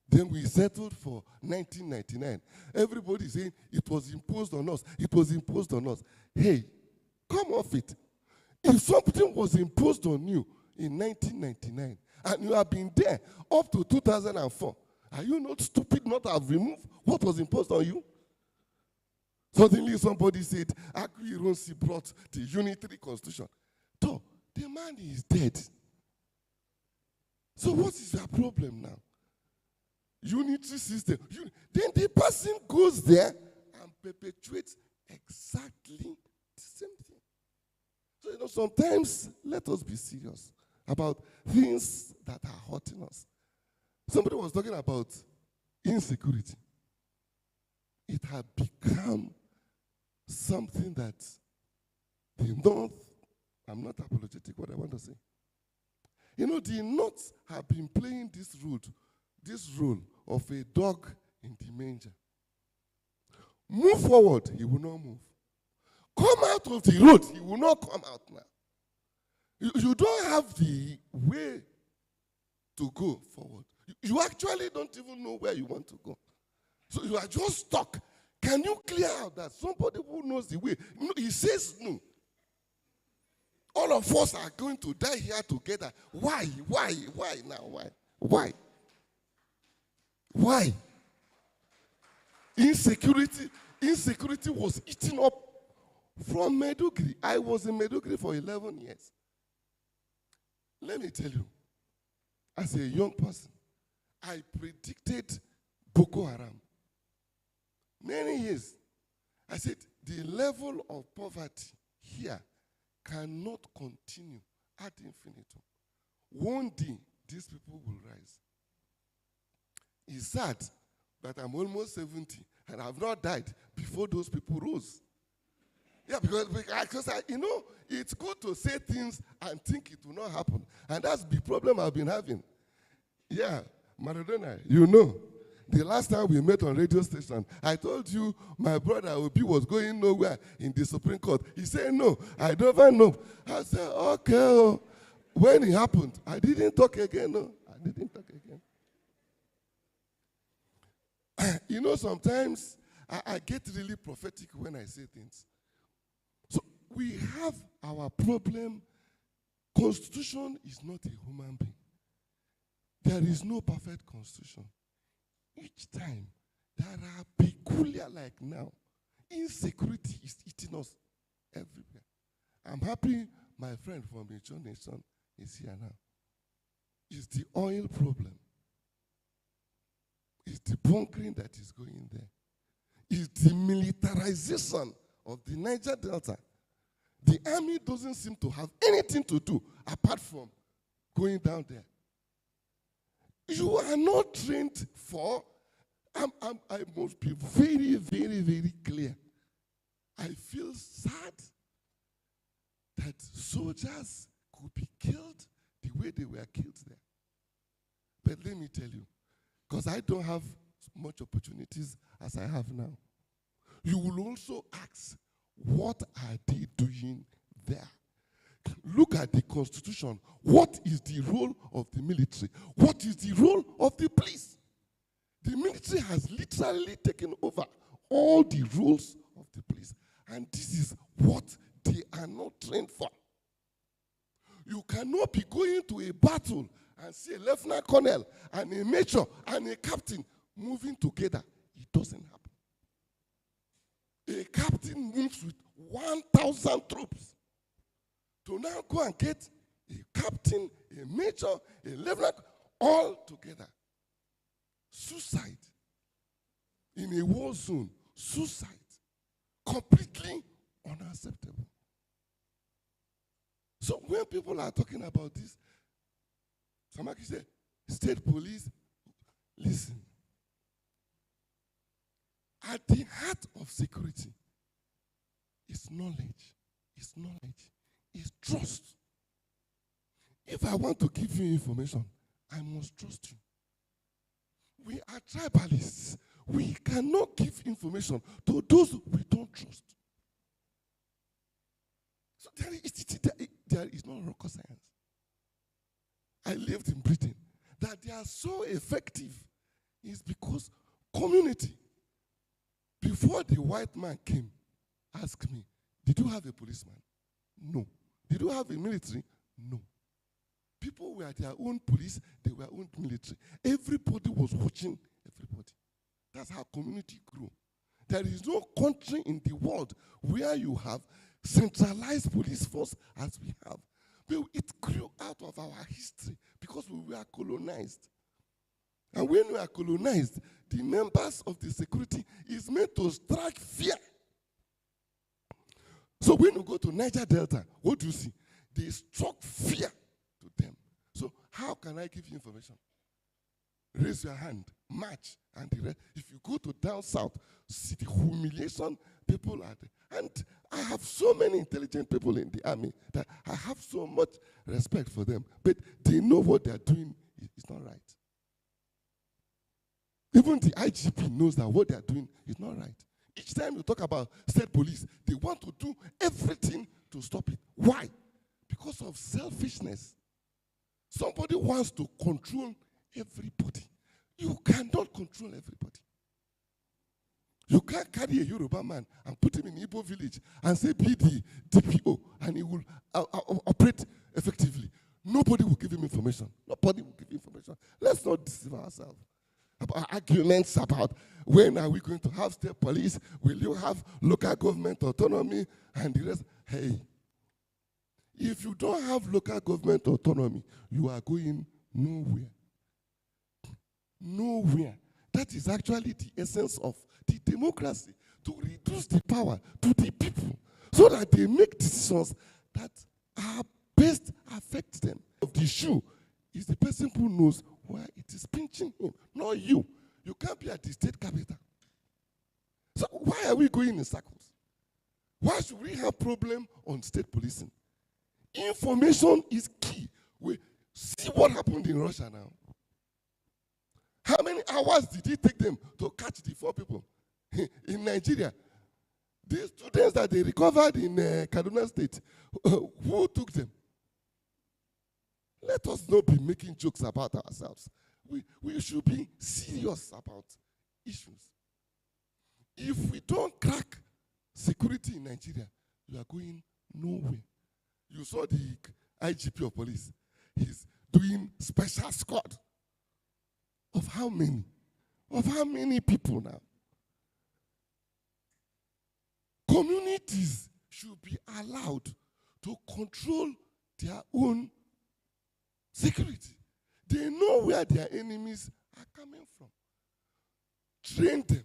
Then we settled for 1999. Everybody saying it was imposed on us. It was imposed on us. Hey, come off it. If something was imposed on you in 1999 and you have been there up to 2004, are you not stupid not to have removed what was imposed on you? Suddenly somebody said, Agui Ronsi brought the unitary constitution. So, the man is dead. So what is your problem now? Unitary system. Then the person goes there and perpetuates exactly the same thing. So, sometimes let us be serious about things that are hurting us. Somebody was talking about insecurity. It had become something that the North, I'm not apologetic what I want to say. The North have been playing this role of a dog in the manger. Move forward, he will not move. Come out of the road, he will not come out now. You don't have the way to go forward. You actually don't even know where you want to go. So you are just stuck. Can you clear out that somebody who knows the way? No, he says no. All of us are going to die here together. Why now? Why? Insecurity was eating up from Maiduguri. I was in Maiduguri for 11 years. Let me tell you, as a young person, I predicted Boko Haram. Many years. I said, the level of poverty here cannot continue ad infinitum. One day, these people will rise. It's sad that I'm almost 70 and I've not died before those people rose. Yeah, because it's good to say things and think it will not happen. And that's the problem I've been having. Yeah, Maradona, the last time we met on radio station, I told you my brother Obi was going nowhere in the Supreme Court. He said, no, I don't even know. I said, okay. Oh. When it happened, I didn't talk again. No, I didn't talk again. Sometimes I get really prophetic when I say things. So we have our problem. Constitution is not a human being. There is no perfect constitution. Each time, there are peculiar, like now, insecurity is eating us everywhere. I'm happy my friend from the John Nation is here now. It's the oil problem. It's the bunkering that is going there. It's the militarization of the Niger Delta. The army doesn't seem to have anything to do apart from going down there. You are not trained for, I must be very, very, very clear. I feel sad that soldiers could be killed the way they were killed there. But let me tell you, because I don't have much opportunities as I have now, you will also ask, what are they doing there? Look at the Constitution. What is the role of the military? What is the role of the police? The military has literally taken over all the roles of the police. And this is what they are not trained for. You cannot be going to a battle and see a lieutenant colonel and a major and a captain moving together. It doesn't happen. A captain moves with 1,000 troops. To now go and get a captain, a major, a lieutenant, all together. Suicide. In a war zone, suicide. Completely unacceptable. So when people are talking about this, somebody said, state police, listen. At the heart of security is knowledge. It's knowledge. Is trust. If I want to give you information, I must trust you. We are tribalists. We cannot give information to those we don't trust. So there is no rocket science. I lived in Britain. That they are so effective is because community. Before the white man came, asked me, did you have a policeman? No. Did you have a military? No. People were their own police, they were own military. Everybody was watching everybody. That's how community grew. There is no country in the world where you have centralized police force as we have. But it grew out of our history because we were colonized. And when we are colonized, the members of the security is meant to strike fear. So when you go to Niger Delta, what do you see? They struck fear to them. So how can I give you information? Raise your hand, march, and the rest. If you go to down south, see the humiliation people are there. And I have so many intelligent people in the army that I have so much respect for them. But they know what they are doing is not right. Even the IGP knows that what they are doing is not right. Each time you talk about state police, they want to do everything to stop it. Why? Because of selfishness. Somebody wants to control everybody. You cannot control everybody. You can't carry a Yoruba man and put him in Igbo village and say, be the DPO, and he will operate effectively. Nobody will give him information. Nobody will give information. Let's not deceive ourselves. About arguments about when are we going to have state police, will you have local government autonomy, and the rest. Hey, if you don't have local government autonomy, you are going nowhere. Nowhere. That is actually the essence of the democracy, to reduce the power to the people so that they make decisions that are best affect them. Of the issue is the person who knows why it is pinching him, not you. You can't be at the state capital. So why are we going in circles? Why should we have problem on state policing? Information is key. We see what happened in Russia now. How many hours did it take them to catch the 4 people in Nigeria? These students that they recovered in Kaduna State, who took them? Let us not be making jokes about ourselves. We should be serious about issues. If we don't crack security in Nigeria, we are going nowhere. You saw the IGP of police. He's doing special squad. Of how many? Of how many people now? Communities should be allowed to control their own security. They know where their enemies are coming from. Train them.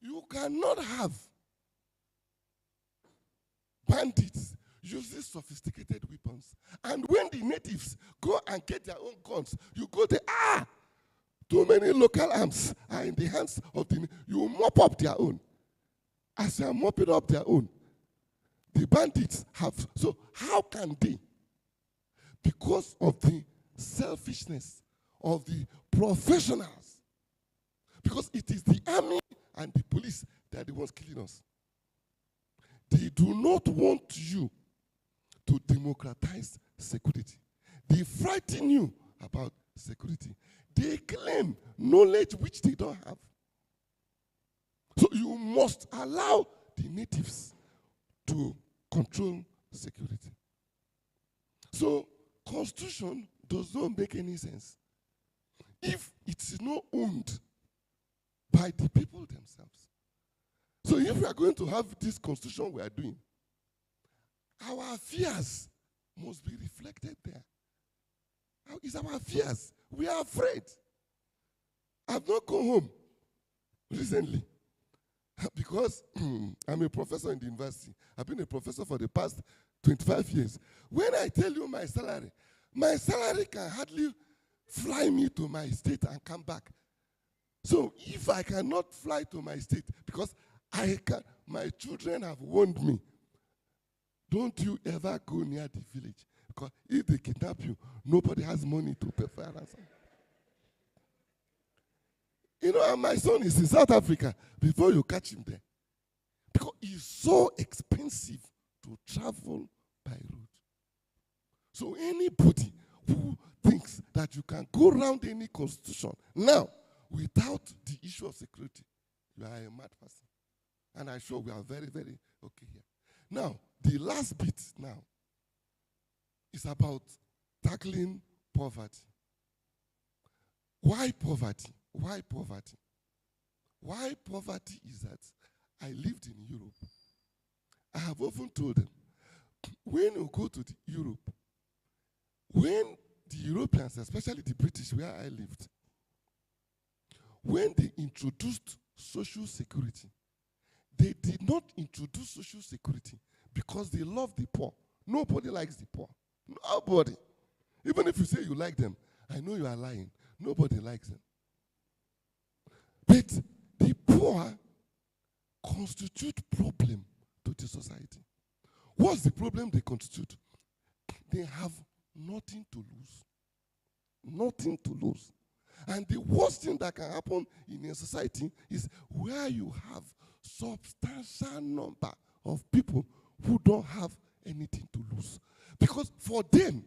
You cannot have bandits using sophisticated weapons. And when the natives go and get their own guns, you go there, too many local arms are in the hands of the, you mop up their own. As you are mopping up their own, the bandits have, so how can they? Because of the selfishness of the professionals. Because it is the army and the police that are the ones killing us. They do not want you to democratize security. They frighten you about security. They claim knowledge which they don't have. So you must allow the natives to control security. So constitution does not make any sense if it's not owned by the people themselves. So if we are going to have this constitution we are doing, our fears must be reflected there. How is our fears? We are afraid. I've not gone home recently because I'm a professor in the university. I've been a professor for the past 25 years. When I tell you my salary can hardly fly me to my state and come back. So if I cannot fly to my state, because my children have warned me, don't you ever go near the village. Because if they kidnap you, nobody has money to pay for a ransom. You know, and my son is in South Africa before you catch him there. Because it's so expensive to travel by road. So anybody who thinks that you can go around any constitution now without the issue of security, you are a mad person. And I'm sure we are very, very okay here. Now, the last bit now is about tackling poverty. Why poverty? Why poverty? Why poverty is that I lived in Europe. I have often told them, when you go to Europe, when the Europeans, especially the British where I lived, when they introduced social security, they did not introduce social security because they love the poor. Nobody likes the poor. Nobody. Even if you say you like them, I know you are lying. Nobody likes them. But the poor constitute problem to the society. What's the problem they constitute? They have nothing to lose. Nothing to lose. And the worst thing that can happen in a society is where you have substantial number of people who don't have anything to lose. Because for them,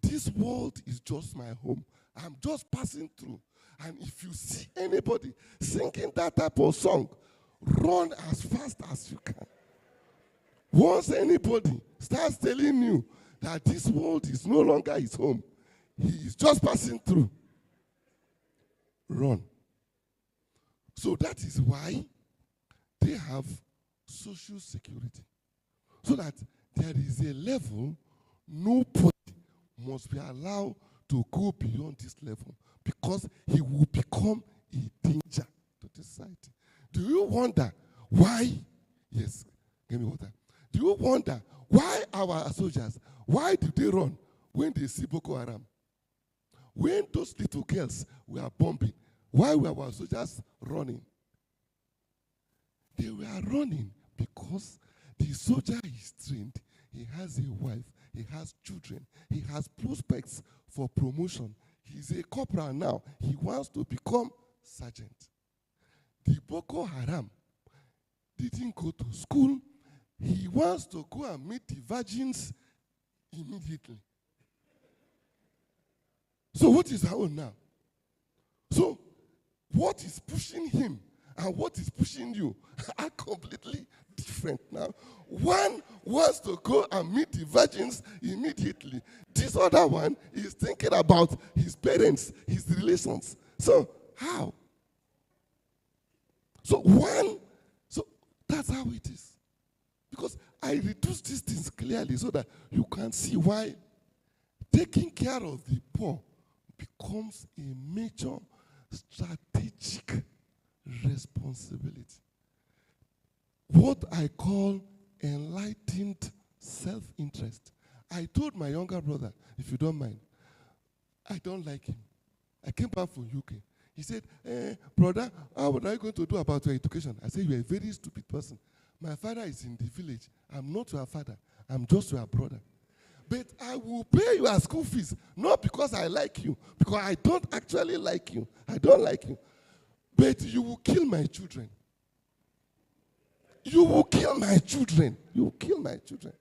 this world is just my home. I'm just passing through. And if you see anybody singing that type of song, run as fast as you can. Once anybody starts telling you that this world is no longer his home, he is just passing through, run. So that is why they have social security. So that there is a level nobody must be allowed to go beyond this level because he will become a danger to the society. Do you wonder why? Yes, give me water. Do you wonder why our soldiers, why do they run when they see Boko Haram? When those little girls were bombing, why were our soldiers running? They were running because the soldier is trained. He has a wife. He has children. He has prospects for promotion. He's a corporal now. He wants to become sergeant. The Boko Haram didn't go to school. He wants to go and meet the virgins immediately. So what is our own now? So what is pushing him and what is pushing you are completely different now. One wants to go and meet the virgins immediately. This other one is thinking about his parents, his relations. So how? So that's how it is. Because I reduce these things clearly so that you can see why taking care of the poor becomes a major strategic responsibility. What I call enlightened self-interest. I told my younger brother, if you don't mind, I don't like him. I came back from UK. He said, brother, what are you going to do about your education? I said, you're a very stupid person. My father is in the village. I'm not your father. I'm just your brother. But I will pay your school fees, not because I like you, because I don't actually like you. I don't like you. But you will kill my children. You will kill my children. You will kill my children.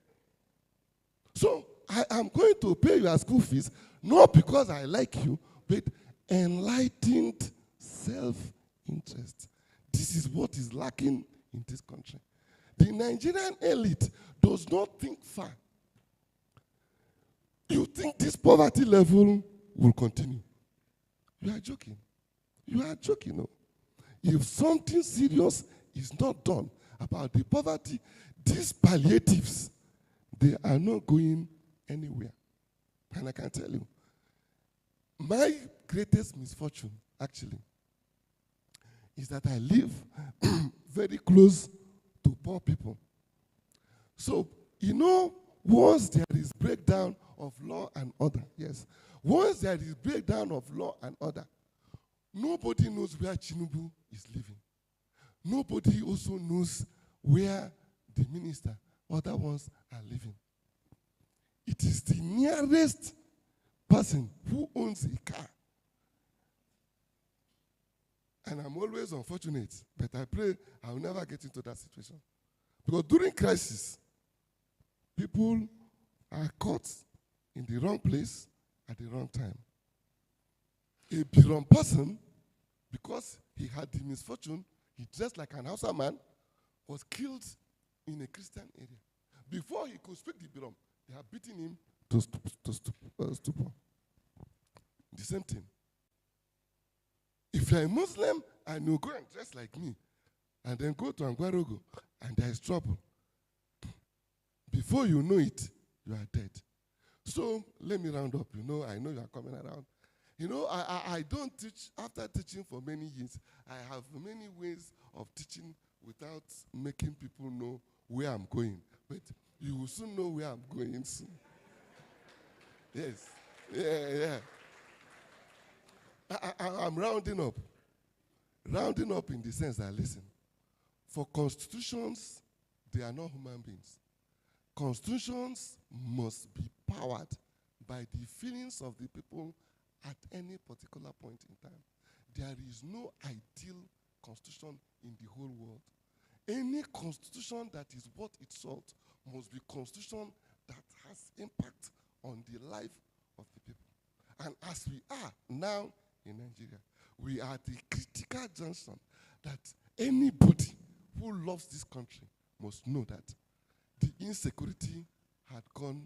So I am going to pay your school fees, not because I like you, but enlightened self-interest. This is what is lacking in this country. The Nigerian elite does not think far. You think this poverty level will continue? You are joking. You are joking. No. If something serious is not done about the poverty, these palliatives, they are not going anywhere. And I can tell you, my greatest misfortune, actually, is that I live very close to poor people. So, once there is breakdown of law and order, yes, once there is breakdown of law and order, nobody knows where Tinubu is living. Nobody also knows where the minister, other ones are living. It is the nearest person who owns a car. And I'm always unfortunate, but I pray I will never get into that situation. Because during crisis, people are caught in the wrong place at the wrong time. A wrong person, because he had the misfortune, he dressed like an Hausa man, was killed in a Christian area. Before he could speak the Birom, they have beaten him to stupor. The same thing. If you're a Muslim and you go and dress like me, and then go to Angwarogo, and there is trouble, before you know it, you are dead. So let me round up. I know you are coming around. I don't teach, after teaching for many years, I have many ways of teaching without making people know where I'm going. But you will soon know where I'm going soon. Yes. Yeah. I'm rounding up. Rounding up in the sense that, listen, for constitutions, they are not human beings. Constitutions must be powered by the feelings of the people at any particular point in time. There is no ideal constitution in the whole world. Any constitution that is worth its salt must be constitution that has impact on the life of the people. And as we are now in Nigeria, we are at the critical junction that anybody who loves this country must know that the insecurity had gone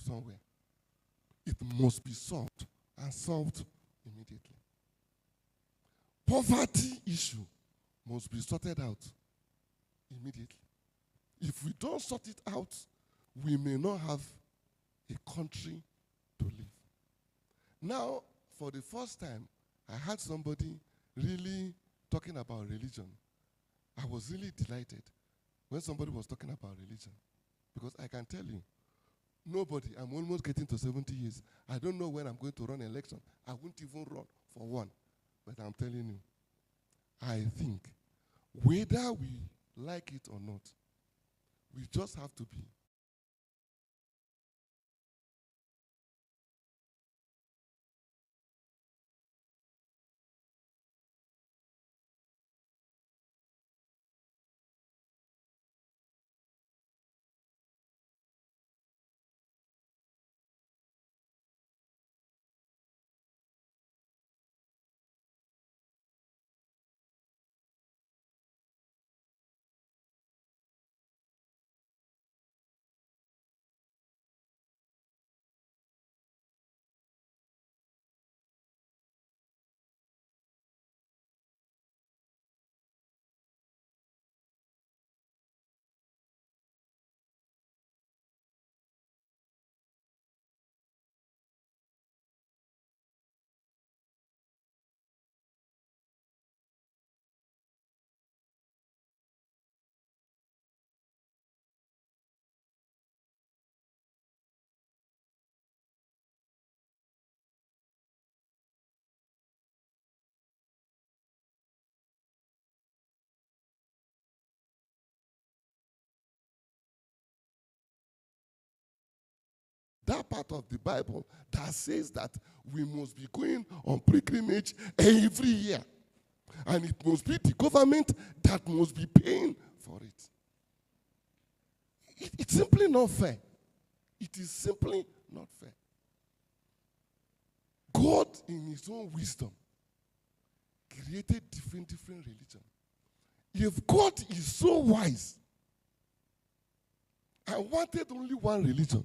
somewhere. It must be solved, and solved immediately. Poverty issue must be sorted out immediately. If we don't sort it out, we may not have a country to live. Now, for the first time, I had somebody really talking about religion. I was really delighted when somebody was talking about religion. Because I can tell you, Nobody. I'm almost getting to 70 years. I don't know when I'm going to run an election. I won't even run for one. But I'm telling you, I think whether we like it or not, we just have to be. That part of the Bible that says that we must be going on pilgrimage every year. And it must be the government that must be paying for it. It's simply not fair. It is simply not fair. God, in his own wisdom, created different religions. If God is so wise and wanted only one religion,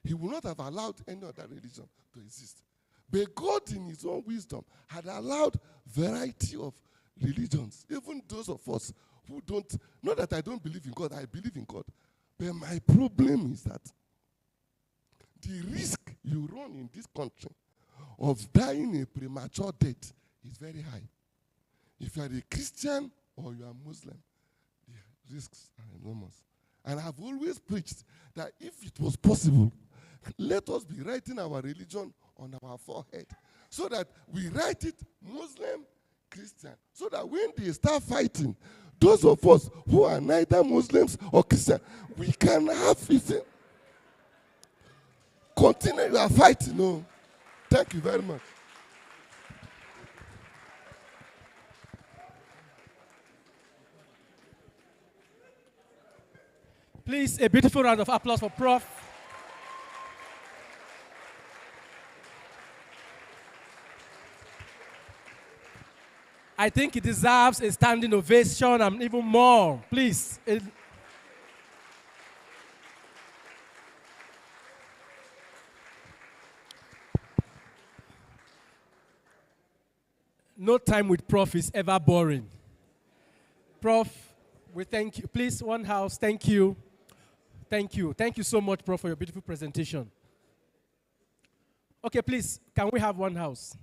he would not have allowed any other religion to exist. But God, in his own wisdom, had allowed variety of religions. Even those of us who don't, not that I don't believe in God, I believe in God. But my problem is that the risk you run in this country of dying a premature death is very high. If you are a Christian or you are Muslim, the risks are enormous. And I've always preached that if it was possible, let us be writing our religion on our forehead so that we write it Muslim, Christian, so that when they start fighting, those of us who are neither Muslims or Christian, we can have it. Continue your fight, no. Thank you very much. Please, a beautiful round of applause for Prof. I think he deserves a standing ovation and even more. Please. No time with Prof is ever boring. Prof, we thank you. Please, one house, thank you. Thank you. Thank you so much, Prof, for your beautiful presentation. Okay, please, can we have one house?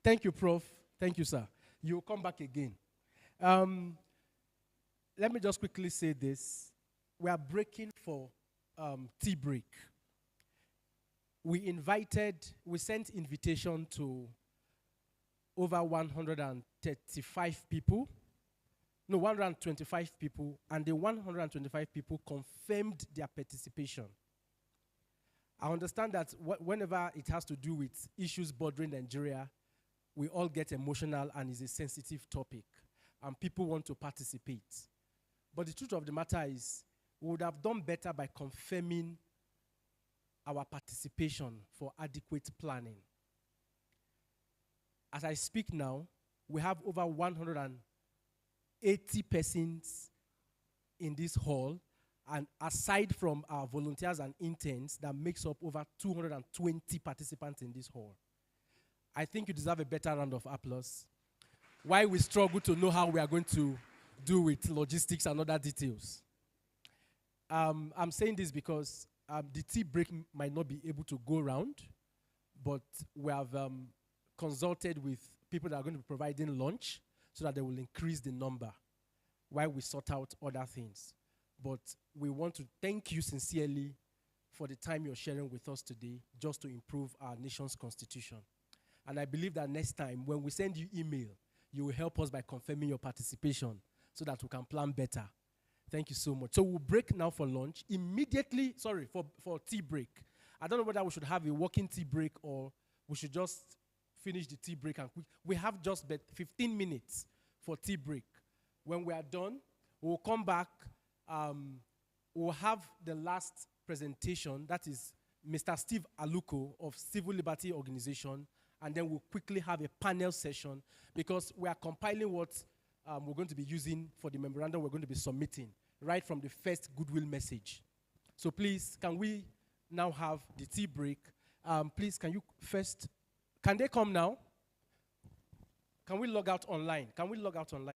Thank you, Prof. Thank you, sir. You'll come back again. Let me just quickly say this. We are breaking for tea break. We sent invitation to over 135 people. No, 125 people, and the 125 people confirmed their participation. I understand that whenever it has to do with issues bordering Nigeria, we all get emotional and it's a sensitive topic, and people want to participate. But the truth of the matter is, we would have done better by confirming our participation for adequate planning. As I speak now, we have over 180 persons in this hall, and aside from our volunteers and interns, that makes up over 220 participants in this hall. I think you deserve a better round of applause. Why we struggle to know how we are going to do with logistics and other details. I'm saying this because the tea break might not be able to go around, but we have consulted with people that are going to be providing lunch so that they will increase the number while we sort out other things. But we want to thank you sincerely for the time you're sharing with us today just to improve our nation's constitution. And I believe that next time when we send you email, you will help us by confirming your participation so that we can plan better. Thank you so much. So we'll break now for lunch. Immediately, sorry, for tea break. I don't know whether we should have a working tea break or we should just finish the tea break. And we have just 15 minutes for tea break. When we are done, we'll come back. We'll have the last presentation. That is Mr. Steve Aluko of Civil Liberty Organization. And then we'll quickly have a panel session because we are compiling what we're going to be using for the memorandum we're going to be submitting right from the first goodwill message. So please, can we now have the tea break? Please, can they come now? Can we log out online? Can we log out online?